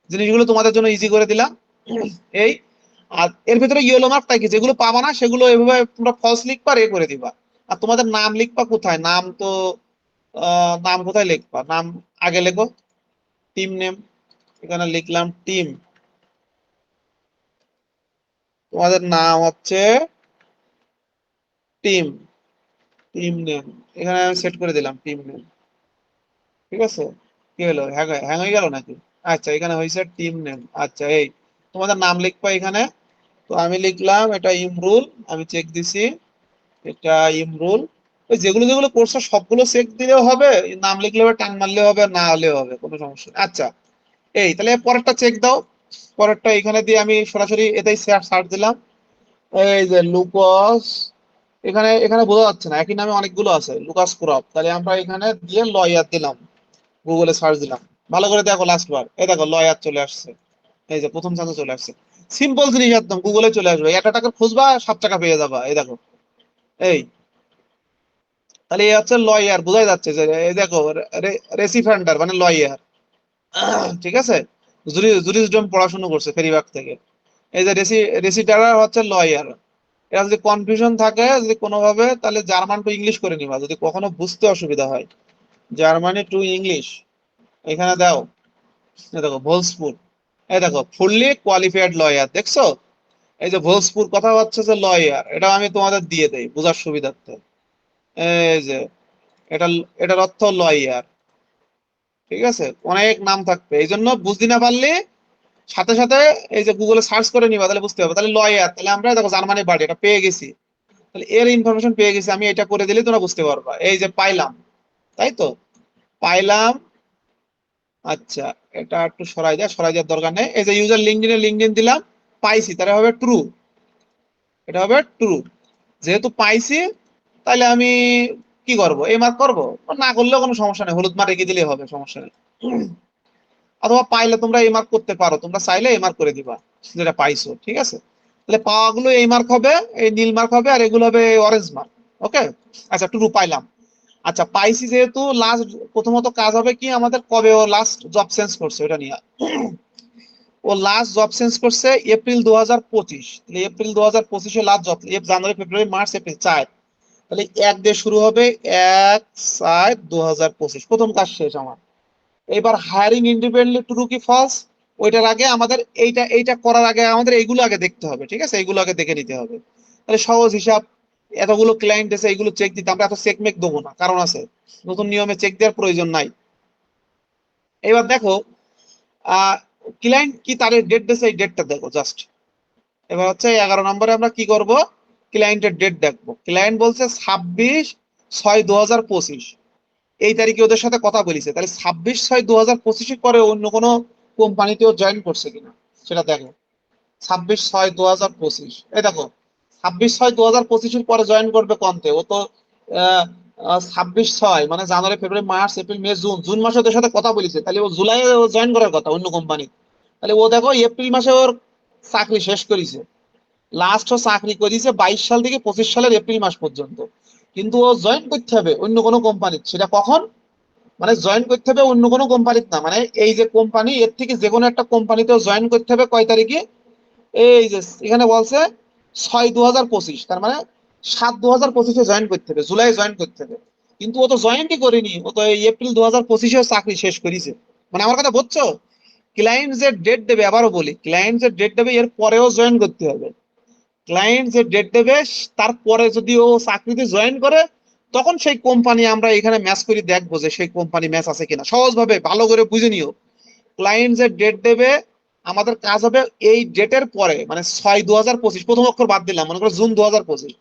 জিনিসগুলো তোমাদের জন্য ইজি করে দিলাম এই। আর এর ভিতরে ইয়েলো মার্ক থাকে, যেগুলো পাবা না সেগুলো এভাবে তোমরা ফলস লিখবা, এ করে দিবা। আর তোমাদের নাম লিখবা কোথায়, নাম তো নাম কোথায় লিখবা, নাম আগে লেখো, টিম নেম, এখানে লিখলাম টিম, তোমাদের নাম হচ্ছে টিম, টিম নেম, এখানে আমি সেট করে দিলাম টিম নেম, ঠিক আছে। কি হলো, হ্যাং হ্যাং হয়ে গেল নাকি? আচ্ছা, এখানে হয়েছে টিম নেম। আচ্ছা, এই তোমাদের নাম লিখবা এখানে। তো আমি লিখলাম এটা ইমরুল, আমি চেক দিছি, এটা ইমরুল। ওই যেগুলো যেগুলো করছো সবগুলো চেক দিলেও হবে, নাম লিখলে হবে, টান মারলেও হবে, না হলেও হবে, কোনো সমস্যা নেই। আচ্ছা, এই তাহলে পরেরটা চেক দাও। পরেরটা এখানে দিয়ে আমি সরাসরি এতেই সার্চ দিলাম, এই যে লুকস, এখানে এখানে বোঝা যাচ্ছে না, একই নামে অনেকগুলো আছে, লুকাস ক্রপ, তাহলে আমরা এখানে দিয়ে লয়ার দিলাম, গুগলে সার্চ দিলাম, ভালো করে দেখো লাস্ট বার, এই দেখো লয়ার চলে আসছে, এই যে প্রথম চান্সে চলে আসছে। সিম্পল জিনিস, একদম গুগলে চলে আসবে, 1 টাকা খুঁজবা 7 টাকা পেয়ে যাবা, এই দেখো এই। তাহলে এই হচ্ছে লয়ার, বোঝাই যাচ্ছে যে এই দেখো রেসিফেন্ডার মানে লয়ার, ঠিক আছে। জুরিসডম পড়াশোনা করছে ফেরিবাগ থেকে। এই যে রেসিটারার হচ্ছে লয়ার। এটা যদি কনফিউশন থাকে যদি কোনোভাবে, তাহলে জার্মান টু ইংলিশ করে নিবা যদি কখনো বুঝতে অসুবিধা হয়, জার্মানি টু ইংলিশ, এখানে দাও, এই দেখো ভোলসপুর, এই দেখো ফুললি কোয়ালিফাইড লয়ার, দেখছো। এই যে ভোলসপুর কথা হচ্ছে যে লয়ার, এটা আমি তোমাদের দিয়ে দেই বোঝার সুবিধার্থে। এই যে এটা, এটার অর্থ লয়ার, ঠিক আছে। অনেক নাম থাকবে, এই জন্য বুঝতে না পারলে সাথে সাথে এই যে গুগলে সার্চ করে নিবা, তাহলে বুঝতে হবে। তাহলে লয়ার, তাহলে আমরা দেখো জার্মানি বাড়ি এটা পেয়ে গেছি, তাহলে এর ইনফরমেশন পেয়ে গেছি, আমি এটা করে দিলে তোমরা বুঝতে পারবা। এই যে পাইলাম, তাই তো, পাইলাম। আচ্ছা, এটা একটু সরাই দেওয়ার দরকার নেই, এই যে ইউজার লিঙ্কডিনে লিঙ্কডিন দিলাম, পাইছি, তাহলে হবে ট্রু। এটা হবে ট্রু। যেহেতু পাইছি তাহলে আমি কি করব, এই মার্ক করবো, না করলেও কোনো সমস্যা নেই, হলুদ মার্ক রেখে দিলেই হবে, সমস্যা নেই। অথবা পাইলে তোমরা এই মার্ক করতে পারো, তোমরা চাইলে এই মার্ক করে দিবা যেটা পাইছো, ঠিক আছে। তাহলে পাওয়াগুলো এই মার্ক হবে, এই নীল মার্ক হবে, আর এগুলো হবে অরেঞ্জ মার্ক। ওকে, আচ্ছা ট্রু পাইলাম। আচ্ছা পাইছি যেহেতু, লাস্ট প্রথমত কাজ হবে কি আমাদের, কবে ও লাস্ট জব চেঞ্জ করছে ওটা নিয়ে। ও লাস্ট জব চেঞ্জ করছে এপ্রিল 2025। তাহলে এপ্রিল 2025 লাস্ট জব, জানুয়ারি ফেব্রুয়ারি মার্চ এপ্রিল 4। তাহলে 1 দিয়ে শুরু হবে, 1/4/2025 প্রথম কাজ শেষ আমার। এবার হায়ারিং ইন্ডিপেন্ডেন্টলি ট্রু কি ফলস, ওইটার আগে আমাদের এইটা এইটা করার আগে আমাদের এইগুলো আগে দেখতে হবে, ঠিক আছে, এইগুলো আগে দেখে নিতে হবে। তাহলে সহজ হিসাব, এতগুলো ক্লায়েন্ট এসে এইগুলো চেক দিতে আমরা এত চেক মেক দেবো না, কারণ আছে নতুন নিয়মে চেক দেওয়ার প্রয়োজন নাই। এবার দেখো ক্লায়েন্ট কি তার ডেট দিয়েছে, এই ডেটটা দেখো জাস্ট। এবার হচ্ছে 11 নম্বরে আমরা কি করব, ক্লায়েন্টের ডেট দেখবো। ক্লায়েন্ট বলছে 26/6/2025, এই তারিখে ওদের সাথে কথা বলেছে। তাহলে 26/6/2025 পরে অন্য কোনো কোম্পানিতেও জয়েন করছে কিনা সেটা দেখো। 26/6/2025, এই দেখো 26/6/2025 পরে জয়েন করবে কন্তে, ও তো 26/6 মানে January February March April May June, June মাসে ওদের সাথে কথা বলেছে, তাহলে ও জুলাই ও জয়েন করার কথা অন্য কোম্পানি। তাহলে ও দেখো এপ্রিল মাসে ওর চাকরি শেষ করেছে, লাস্ট ও চাকরি করেছে 22 সাল থেকে 25 সালের এপ্রিল মাস পর্যন্ত। কিন্তু ও জয়েন করতে হবে অন্য কোনো কোম্পানি, সেটা কখন, মানে জয়েন করতে হবে অন্য কোনো কোম্পানিতে না, মানে এই যে কোম্পানি এর থেকে যে কোনো একটা কোম্পানিতেও জয়েন করতে হবে কয় তারিখে, এই যে এখানে বলছে 6/2025, তার মানে 7/2025 জয়েন করতে হবে, জুলাই জয়েন করতে হবে। কিন্তু ও তো জয়েনই করেনি, ও তো এই এপ্রিল 2025 চাকরি শেষ করেছে। মানে আমার কথা বুঝছো, ক্লায়েন্ট যে ডেট দেবে, আবারও বলি, ক্লায়েন্ট যে ডেট দেবে এর পরেও জয়েন করতে হবে। ক্লায়েন্ট যে ডেট দেবে তারপরে যদি ও চাকরিতে জয়েন করে, তখন সেই কোম্পানি আমরা এখানে ম্যাচ করে দেখবো যে সেই কোম্পানি ম্যাচ আছে কিনা। সহজভাবে ভালো করে বুঝে নিও, ক্লায়েন্ট যে ডেট দেবে আমাদের কাজ হবে এই ডেটের পরে, মানে 6/2025 প্রথম অক্ষর বাদ দিলাম, মনে করো জুন 2025,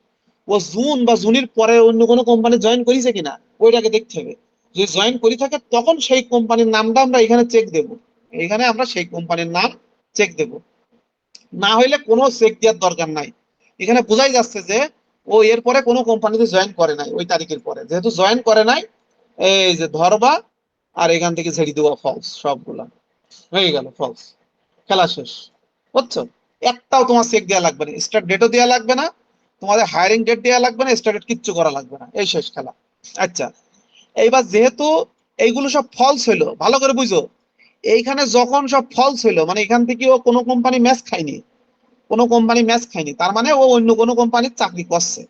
ও জুন বা জুনের পরে অন্য কোনো কোম্পানি জয়েন করেছে কিনা ওইটাকে দেখতে হবে। যদি জয়েন করে থাকে তখন সেই কোম্পানির নামটা আমরা এখানে চেক দেব, এখানে আমরা সেই কোম্পানির নাম চেক দেব। না হইলে কোনো চেক দেওয়ার দরকার নাই। এখানে বোঝাই যাচ্ছে যে ও এরপরে কোনো কোম্পানিতে জয়েন করে নাই, ওই তারিখের পরে যেহেতু জয়েন করে নাই, এই যে ধরবা আর এখান থেকে ছেড়ে দেওয়া ফলস, সবগুলা হয়ে গেল ফলস, খেলা শেষ। বুঝছো, একটাও তোমার চেক দেওয়া লাগবে না, স্টার্ট ডেটও দেওয়া লাগবে না, তোমাদের হায়ারিং ডেট দেওয়া লাগবে না, স্টার্ট ডেট কিচ্ছু করা লাগবে না, এই শেষ খেলা। আচ্ছা এইবার যেহেতু এইগুলো সব ফলস হইলো, ভালো করে বুঝো, এইখানে যখন সব ফলস হইলো মানে এখান থেকে ও কোনো কোম্পানি ম্যাচ খায়নি, কোনো কোম্পানি ম্যাচ খায়নি, তার মানে ও অন্য কোনো কোম্পানির চাকরি করছে।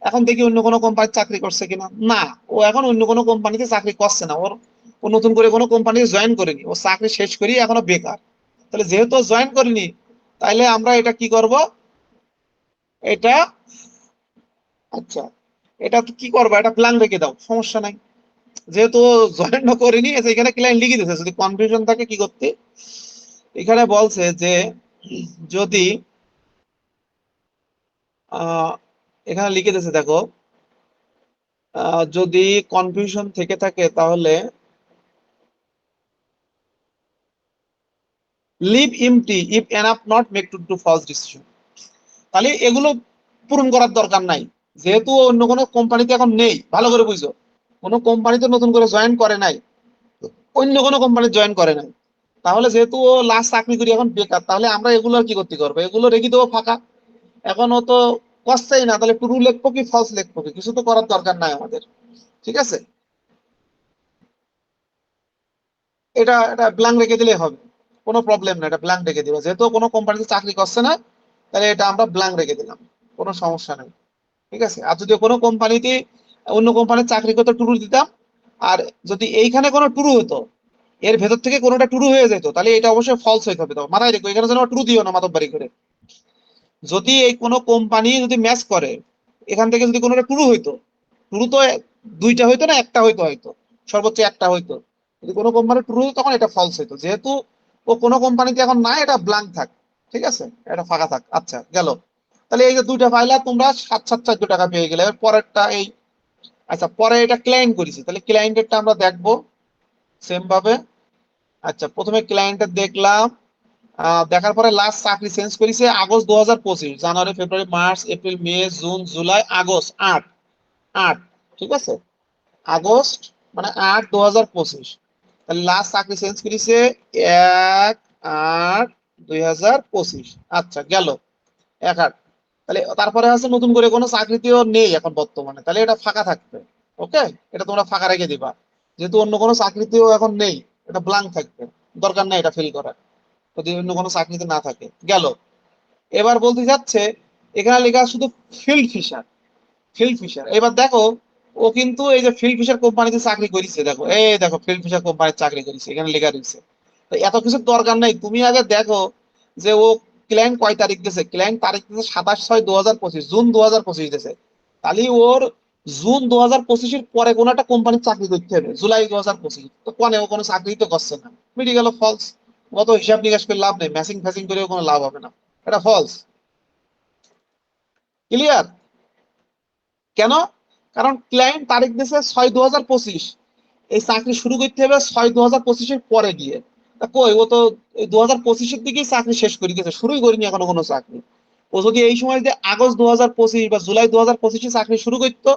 এখন দেখি অন্য কোনো কোম্পানির চাকরি করছে কিনা, না ও এখন অন্য কোনো কোম্পানিতে চাকরি করছে না, ওর ও নতুন করে কোনো কোম্পানিতে জয়েন করেনি, ও চাকরি শেষ করি এখনো বেকার। তাহলে যেহেতু জয়েন করেনি, তাইলে আমরা এটা কি করব, এটা, আচ্ছা এটা কি করবো, এটা প্ল্যান রেখে দাও, সমস্যা নাই। যেহেতু জয়েন করিনি, এখানে ক্লায়েন্ট লিখে দিতেছে, যদি কনফিউশন থাকে কি করতে, এখানে বলছে যে যদি আহ এখানে লিখে দিতেছে দেখো, যদি কনফিউশন থেকে থাকে তাহলে leave empty if enough not make to false decision. তাহলে এগুলো পূরণ করার দরকার নাই, যেহেতু অন্য কোনো কোম্পানিতে এখন নেই, ভালো করে বুঝো, কোনো কোম্পানিতে নতুন করে জয়েন করে নাই, অন্য কোনো কোম্পানি জয়েন করে নাই, তাহলে যেহেতু ও লাস্ট চাকরি করি এখন বেকার, তাহলে আমরা এগুলো আর কি করতে পারবো, এগুলো রেখে দেবো ফাঁকা। এখন ও তো করছেই না, তাহলে ট্রু লিখবো কি ফলস লিখবো কি, কিছু তো করার দরকার নাই আমাদের, ঠিক আছে। এটা এটা ব্ল্যাঙ্ক রেখে দিলে হবে, কোনো প্রবলেম না, এটা ব্ল্যাঙ্ক রেখে দিবা, যেহেতু কোনো কোম্পানিতে চাকরি করছে না, তাহলে এটা আমরা ব্ল্যাঙ্ক রেখে দিলাম, কোনো সমস্যা নেই, ঠিক আছে। আর যদি কোনো কোম্পানিতে অন্য কোম্পানির চাকরি করতে ট্রু দিতাম, আর যদি এইখানে কোনো ট্রু হতো, এর ভেতর থেকে কোনোটা ট্রু হয়ে যেত, তাহলে এটা অবশ্যই ফলস হইতে হবে, তো মাথায় রেখো, এখানে যেন ট্রু দিও না মাতব্বারি করে। যদি এই কোনো কোম্পানি যদি ম্যাচ করে, এখান থেকে যদি কোনোটা ট্রু হইতো, ট্রু তো দুইটা হইতো না একটা হইতো, হয়তো সর্বোচ্চ একটা হইতো, যদি কোনো কোম্পানি ট্রু হতো তখন এটা ফলস হইতো, যেহেতু ও কোনো কোম্পানিতে এখন নাই, এটা ব্ল্যাঙ্ক থাক, ঠিক আছে, এটা ফাঁকা থাক। আচ্ছা গেল, তাহলে এই যে দুইটা পাইলা তোমরা 7,714 টাকা পেয়ে গেলে। এবার পরেরটা এই, আচ্ছা পরে এটা ক্লায়েন্ট করেছি, তাহলে ক্লায়েন্টেরটা আমরা দেখবো সেম ভাবে। আচ্ছা প্রথমে ক্লায়েন্টের দেখলাম, দেখার পরে লাস্ট চাকরি চেঞ্জ করেছে August 2025, January February March April May June July August, 8 ঠিক আছে, আগস্ট মানে 8/2025। তাহলে লাস্ট চাকরি চেঞ্জ করেছে 1/8/2025। আচ্ছা গেল 1/8। তাহলে তারপরে আছে নতুন করে কোনো চাকরিতেও নেই এখন বর্তমানে, তাহলে এটা ফাঁকা থাকবে। ওকে, এটা তোমরা ফাঁকা রেখে দিবা, যেহেতু অন্য কোনো চাকরিতেও এখন নেই, এটা ব্ল্যাঙ্ক থাকবে, দরকার নেই এটা ফিল করার, যদি অন্য কোনো চাকরিতে না থাকে। গেল। এবার বলতে যাচ্ছে এখানে লেখা শুধু ফিল্ড ফিশার, ফিল্ড ফিশার। এবার দেখো ও কিন্তু এই যে ফিল্ড ফিশার কোম্পানিতে চাকরি করেছে, দেখো এই দেখো ফিল্ড ফিশার কোম্পানিতে চাকরি করেছে, এখানে লেখা রয়েছে। তো এত কিছুর দরকার নাই, তুমি আগে দেখো যে ও ক্লায়েন্ট কয় তারিখ দিয়েছে। ক্লায়েন্ট তারিখ দিয়েছে 27/6/2025, জুন 2025 দিয়েছে। তাহলে ওর জুন 2025-এর পরে কোনো একটা কোম্পানির চাকরি করতে হবে, জুলাই 2025। তো কোনে ও কোনো চাকরি তো করছে না, মিটে গেল, ফলস। অত হিসাব নিকাশ করে লাভ নেই, ম্যাচিং ফ্যাচিং করেও কোনো লাভ হবে না, এটা ফলস। ক্লিয়ার? কেন? কারণ ক্লায়েন্ট তারিখ দিয়েছে 6/2025, এই চাকরি শুরু করতে হবে 6/2025-এর পরে গিয়ে। তা কই ও তো এই 2025-এর দিকেই চাকরি শেষ করে গেছে, শুরুই করিনি এখনো কোনো চাকরি। ও যদি এই সময় যে আগস্ট 2025 বা জুলাই 2025-এ চাকরি শুরু করতো,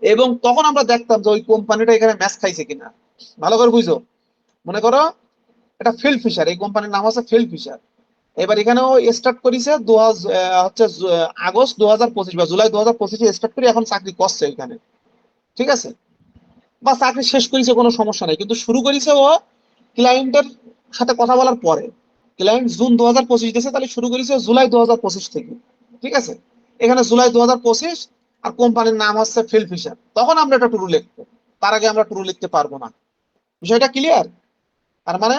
এবং তখন আমরা দেখতাম যে ওই কোম্পানিটা এখানে ম্যাচ খাইছে কিনা। ভালো করে বুঝো, মনে করো এটা ফিল্ড ফিশার, এই কোম্পানির নাম হচ্ছে ফিল্ড ফিশার। এবার এখানেও স্টার্ট করেছে আগস্ট 2025 বা জুলাই 2025-এ স্টার্ট করে এখন চাকরি করছে এখানে, ঠিক আছে, বা চাকরি শেষ করেছে, কোনো সমস্যা নাই, কিন্তু শুরু করেছে ও ক্লায়েন্টের সাথে কথা বলার পরে। ক্লায়েন্ট জুন 2025 দিয়েছে, তাহলে শুরু করেছে জুলাই 2025 থেকে, ঠিক আছে। এখানে জুলাই 2025, আর কোম্পানির নাম হচ্ছে ফিল ফিশার। তখন আমরা এটা ট্রু লিখবো, তার আগে আমরা ট্রু লিখতে পারবো না। বিষয়টা ক্লিয়ার? তার মানে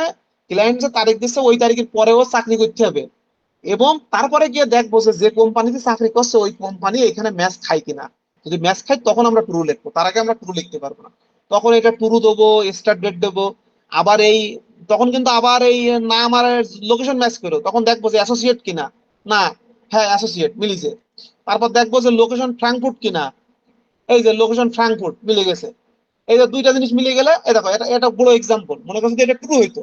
ক্লায়েন্ট যে তারিখ দিচ্ছে ওই তারিখের পরেও চাকরি করতে হবে, এবং তারপরে গিয়ে দেখবো যে যে কোম্পানিতে চাকরি করছে ওই কোম্পানি এখানে ম্যাচ খায় কিনা। যদি ম্যাচ খায় তখন আমরা ট্রু লিখবো, তার আগে আমরা ট্রু লিখতে পারবো না। তখন এটা ট্রু দেবো, স্টার্ট ডেট দেবো, আবার এই তখন কিন্তু আবার এই নাম আর লোকেশন ম্যাচ করো, তখন দেখবো যে অ্যাসোসিয়েট কিনা, না, হ্যাঁ অ্যাসোসিয়েট মিলিছে। তারপর দেখবো যে লোকেশন ফ্রাঙ্কফুর্ট কিনা, এই যে লোকেশন ফ্রাঙ্কফুর্ট মিলে গেছে। এই যে দুইটা জিনিস মিলে গেলে, এই দেখো এটা এটা বড় এক্সাম্পল, মনে করছো যে এটা ট্রু হইতো,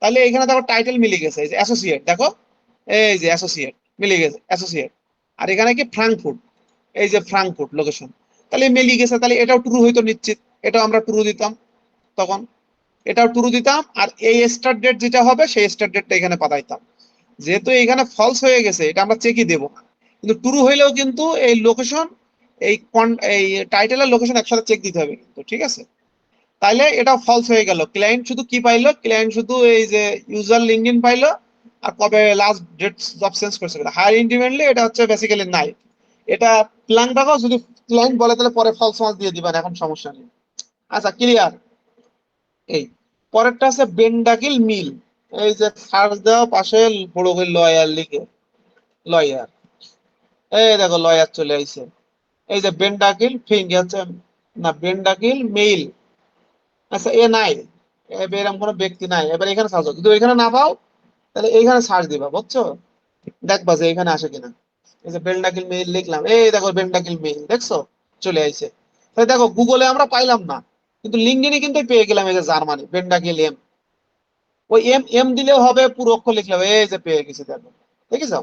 তাহলে এখানে দেখো টাইটেল মিলে গেছে, এই যে অ্যাসোসিয়েট, দেখো এই যে অ্যাসোসিয়েট মিলে গেছে, অ্যাসোসিয়েট। আর এখানে কি ফ্রাঙ্কফুর্ট, এই যে ফ্রাঙ্কফুর্ট লোকেশন, তাহলে মিলে গেছে, তাহলে এটাও ট্রু হইতো নিশ্চিত, এটাও আমরা ট্রু দিতাম তখন, এটাও ট্রু দিতাম। আর এই স্টার্ট ডেট যেটা হবে সেই স্টার্ট ডেটটা এখানে পাঠাইতাম। যেহেতু এখানে ফলস হয়ে গেছে, এটা আমরা চেকই দেবো না, কিন্তু ট্রু হইলেও কিন্তু এই লোকেশন, এই এই টাইটেলের লোকেশন একসাথে চেক দিতে হবে কিন্তু, ঠিক আছে। তাইলে এটা ফলস হয়ে গেল, ক্লায়েন্ট শুধু কি পাইলো, ক্লায়েন্ট শুধু এই যে ইউজার লিঙ্কডইন পাইলো, আর কবে লাস্ট ডেট জব চেঞ্জ করছে। হায়ার ইন্টিমেন্টলি এটা হচ্ছে বেসিক্যালি নাই, এটা প্ল্যান দেখো, যদি ক্লায়েন্ট বলে তাহলে পরে ফলস মার্ক দিয়ে দিবেন, এখন সমস্যা নেই। আচ্ছা ক্লিয়ার? এই পরেরটা আছে বেন্ডাকিল মিল, এই যে সার্চ দেওয়া পাশে বড় করে লয়ার লিখে, লয়ার, এই দেখো লয়ার চলে আইছে। এই যে বেন্ডাকিল ফিং হচ্ছে, না বেন্ডাকিল মেইল। আচ্ছা এ নাই, এরকম কোনো ব্যক্তি নাই। এবার এখানে সার্চ, যদি ওইখানে না পাও তাহলে এইখানে সার্চ দিবা, বুঝছো, দেখবা যে এখানে আসে কিনা। এই যে বেন্ডাকিল মেইল লিখলাম, এই দেখো বেন্ডাকিল মেইল, দেখছো চলে আইছে। তাই দেখো গুগলে আমরা পাইলাম না, কিন্তু লিঙ্কডইনে কিন্তু পেয়ে গেলাম, এই যে জার্মানি বেন্ডাকিল এম। ওই এম এম দিলেও হবে, পুরো অক্ষর লিখলাম, এই যে পেয়ে গেছি, দেখো দেখেছ,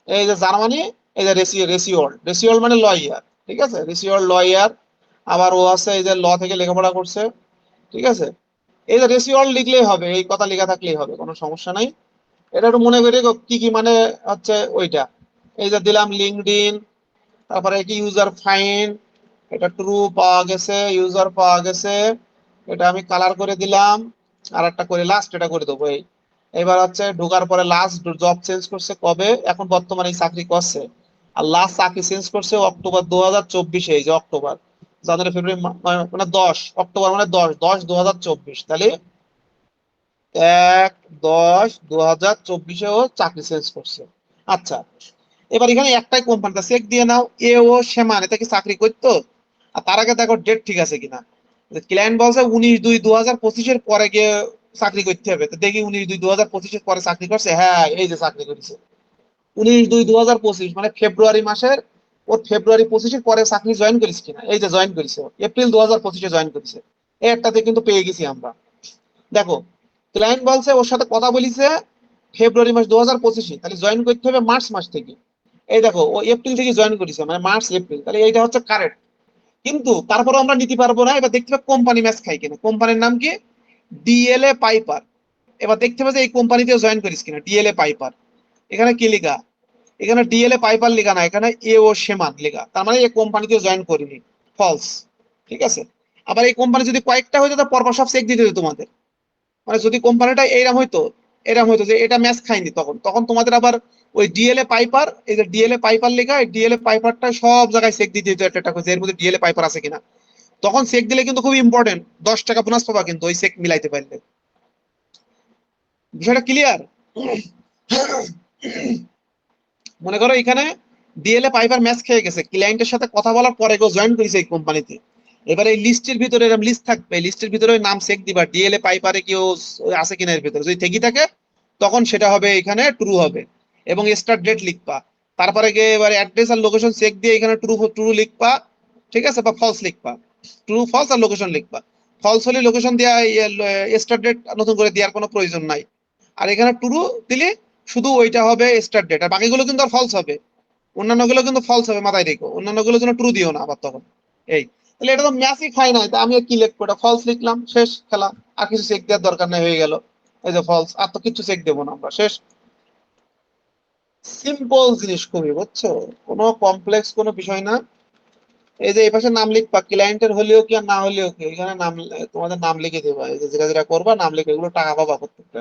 এই যে জার্মানি, এই যে রেসিওল, রেসিওল মানে লয়ার, ঠিক আছে, রেসিওল লয়ার। আবার ও আছে এই যে ল থেকে লেখাপড়া করছে, ঠিক আছে। এই যে রেসিওল লিখলেই হবে, এই কথা লেখা থাকলেই হবে, কোনো সমস্যা নাই। এটা একটু মনে করি কি কি মানে হচ্ছে ওইটা। এই যে দিলাম লিঙ্কডইন, তারপরে কি ইউজার ফাইন্ড, এটা ট্রু পাওয়া গেছে, ইউজার পাওয়া গেছে, এটা আমি কালার করে দিলাম। আর একটা করে লাস্ট এটা করে দেবো এই। এবার হচ্ছে ঢোকার পরে লাস্ট জব চেঞ্জ করছে কবে, এখন বর্তমানে এই চাকরি করছে। আর লাস্ট চাকরি চেঞ্জ করছে অক্টোবর 2024-এ, এই যে অক্টোবর, জানুয়ারি ফেব্রুয়ারি মানে 10 অক্টোবর, মানে 10/10/2024, তাহলে 1/10/2024-এ ও চাকরি চেঞ্জ করছে। আচ্ছা, এবার এখানে একটাই কোম্পানিটা চেক দিয়ে নাও, এ ও সেমান, এটা কি চাকরি করতো? আর তার আগে দেখো ডেট ঠিক আছে কিনা। ক্লায়েন্ট বলছে 19/2/2025-এর পরে গিয়ে চাকরি করতে হবে, তো দেখি 19/2/2025-এর পরে চাকরি করছে, হ্যাঁ এই যে চাকরি করেছে 19/2/2025, মানে ফেব্রুয়ারি মাসের, ওর ফেব্রুয়ারি 25-এর পরে চাকরি জয়েন করিস কিনা, এই যে জয়েন করেছে এপ্রিল 2025-এ জয়েন করেছে, এই একটাতে কিন্তু পেয়ে গেছি আমরা। দেখো ক্লায়েন্ট বলছে ওর সাথে কথা বলিছে ফেব্রুয়ারি মাস 2025, তাহলে জয়েন করতে হবে মার্চ মাস থেকে। এই দেখো ও এপ্রিল থেকে জয়েন করেছে, মানে মার্চ এপ্রিল, তাহলে এইটা হচ্ছে কারেক্ট। কিন্তু তারপরে আমরা নিতে পারবো না। এবার দেখতে হবে কোম্পানি ম্যাচ খাই কিনা। কোম্পানির নাম কি? DLA piper. এবার দেখতে হবে যে এই কোম্পানিতে জয়েন করিস কিনা, ডিএলএ পাইপার। এখানে কি লেখা? এখানে ডিএলএ পাইপার লেখা না, এখানে এ ও সেমান লেখা, তার মানে এই কোম্পানিতে জয়েন করিনি, ফলস। ঠিক আছে। আবার এই কোম্পানি যদি কয়েকটা হইতো তো পরপর সব চেক দিতে হতো তোমাদের। মানে যদি কোম্পানিটা এরকম হইতো যে এটা ম্যাচ খায়নি, তখন তখন তোমাদের আবার ওই ডিএলএ পাইপার, এই যে ডিএলএ পাইপার লেখা, এই ডিএলএ পাইপারটা সব জায়গায় চেক দিতে হতো একটা একটা করে, যে এর মধ্যে ডিএলএ পাইপার আছে কিনা। তখন চেক দিলে কিন্তু খুব ইম্পর্টেন্ট, 10 টাকা বোনাস পাবা কিন্তু ওই চেক মিলাইতে পারলে। বিষয়টা ক্লিয়ার? মনে করো এখানে ডিএলএ পাইপার ম্যাচ খেয়ে গেছে, ক্লায়েন্টের সাথে কথা বলার পরে কেউ জয়েন করেছে এই কোম্পানিতে। এবার এই লিস্টের ভিতরে এরকম লিস্ট থাকবে, লিস্টের ভিতরে ওই নাম চেক দিবা, ডিএলএ পাইপারে কেউ আছে কিনা এর ভিতরে, যদি থেকে থাকে তখন সেটা হবে এখানে ট্রু হবে। এবং স্টার্ট ডেট লিখবা। তারপরে গিয়ে এবার অ্যাড্রেস আর লোকেশন চেক দিয়ে এখানে ট্রু ট্রু লিখবা। ঠিক আছে, বা ফলস লিখবা। ট্রু ফলস আর লোকেশন লিখবা। ফলস হলে লোকেশন দেওয়া, স্টার্ট ডেট নতুন করে দেওয়ার কোনো প্রয়োজন নাই। আর এখানে ট্রু দিলে শুধু ওইটা হবে স্টার্ট ডেট, আর বাকিগুলো কিন্তু আর ফলস হবে। অন্যান্য গুলো কিন্তু ফলস হবে, মাথায় রেখো, অন্যান্য গুলো জন্য ট্রু দিও না আবার তখন। এই, তাহলে এটা তো ম্যাচই খাই নাই, তা আমি আর কি লিখবো? এটা ফলস লিখলাম, শেষ খেলা। আর কিছু চেক দেওয়ার দরকার নাই, হয়ে গেল। এই যে ফলস, আর তো কিছু চেক দেবো না আমরা, শেষ। সিম্পল জিনিস খুবই, বুঝছো? কোনো কমপ্লেক্স কোনো বিষয় না। এই যে এই পাশে নাম লিখবা, ক্লায়েন্টের হলেও কি আর না হলেও কি, এখানে নাম, তোমাদের নাম লিখে দেবা। এই যে যেটা যেটা করবা নাম লিখে, এগুলো টাকা পাবা প্রত্যেকটা।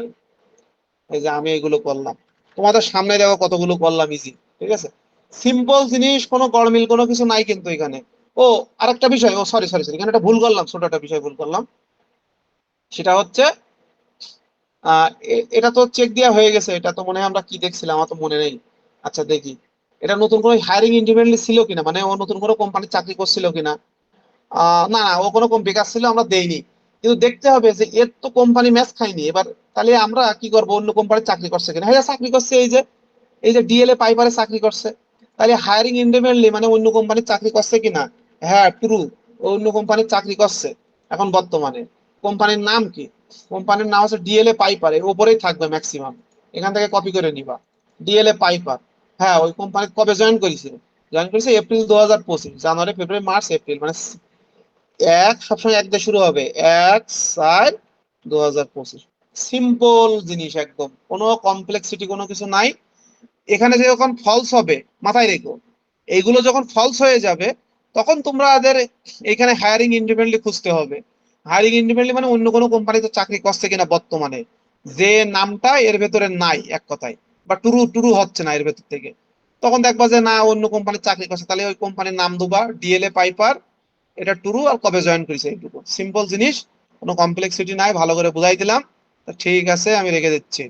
এই যে আমি এগুলো করলাম, তোমাদের সামনে দেখো কতগুলো করলাম, ইজি। ঠিক আছে, সিম্পল জিনিস, কোনো গরমিল কোনো কিছু নাই কিন্তু এখানে। ও, আরেকটা বিষয়, ও সরি সরি সরি, এখানে একটা ভুল করলাম, ছোট একটা বিষয় ভুল করলাম। সেটা হচ্ছে এটা তো চেক দেওয়া হয়ে গেছে, এটা তো মনে হয় আমরা কি দেখছিলাম, আমার তো মনে নেই। আচ্ছা দেখি, এটা নতুন করে হায়ারিং ইন্ডিপেন্ডেন্টলি ছিল কিনা, মানে ও নতুন করে কোম্পানির চাকরি করছিল কিনা। না না, ও কোনো বেকার ছিল, আমরা দেইনি। কিন্তু দেখতে হবে যে এর তো কোম্পানি ম্যাচ খায়নি এবার। তাহলে আমরা কি করবো, অন্য কোম্পানির চাকরি করছে কিনা। হ্যাঁ চাকরি করছে, এই যে ডিএলএ পাইপারে চাকরি করছে। তাহলে হায়ারিং ইন্ডিপেন্ডেন্টলি মানে অন্য কোম্পানির চাকরি করছে কিনা। হ্যাঁ ট্রু, অন্য কোম্পানির চাকরি করছে এখন বর্তমানে। কোম্পানির নাম কি? কোম্পানির নাম হচ্ছে ডিএলএ পাইপার, এর উপরেই থাকবে ম্যাক্সিমাম। এখান থেকে কপি করে নিবা, ডিএলএ পাইপার। হ্যাঁ, ওই কোম্পানি কবে জয়েন করেছিল? জয়েন করেছে April 2025, January February March April, মানে এক, সবসময় এক দিয়ে শুরু হবে, 1/4/2025। সিম্পল জিনিস একদম, কোনো কমপ্লেক্সিটি কোনো কিছু নাই। এখানে যে যখন ফলস হবে, মাথায় রেখো, এইগুলো যখন ফলস হয়ে যাবে তখন তোমাদের এখানে হায়ারিং ইন্ডিপেন্ডেন্টলি খুঁজতে হবে। হায়ারিং ইন্ডিপেন্ডেন্টলি মানে অন্য কোনো কোম্পানিতে চাকরি করছে কিনা বর্তমানে, যে নামটা এর ভেতরে নাই এক কথায়, বা টুরু টুরু হচ্ছে না এর ভেতর থেকে। তখন দেখবা যে না, অন্য কোম্পানির চাকরি করছে, তাহলে ওই কোম্পানির নাম দুবা, ডিএলএ পাইপার, এটা টুরু, আর কবে জয়েন করেছে, এইটুকু সিম্পল জিনিস। কোনো কমপ্লেক্সিটি নাই, ভালো করে বুঝাই দিলাম। তা ঠিক আছে, আমি রেখে দিচ্ছি।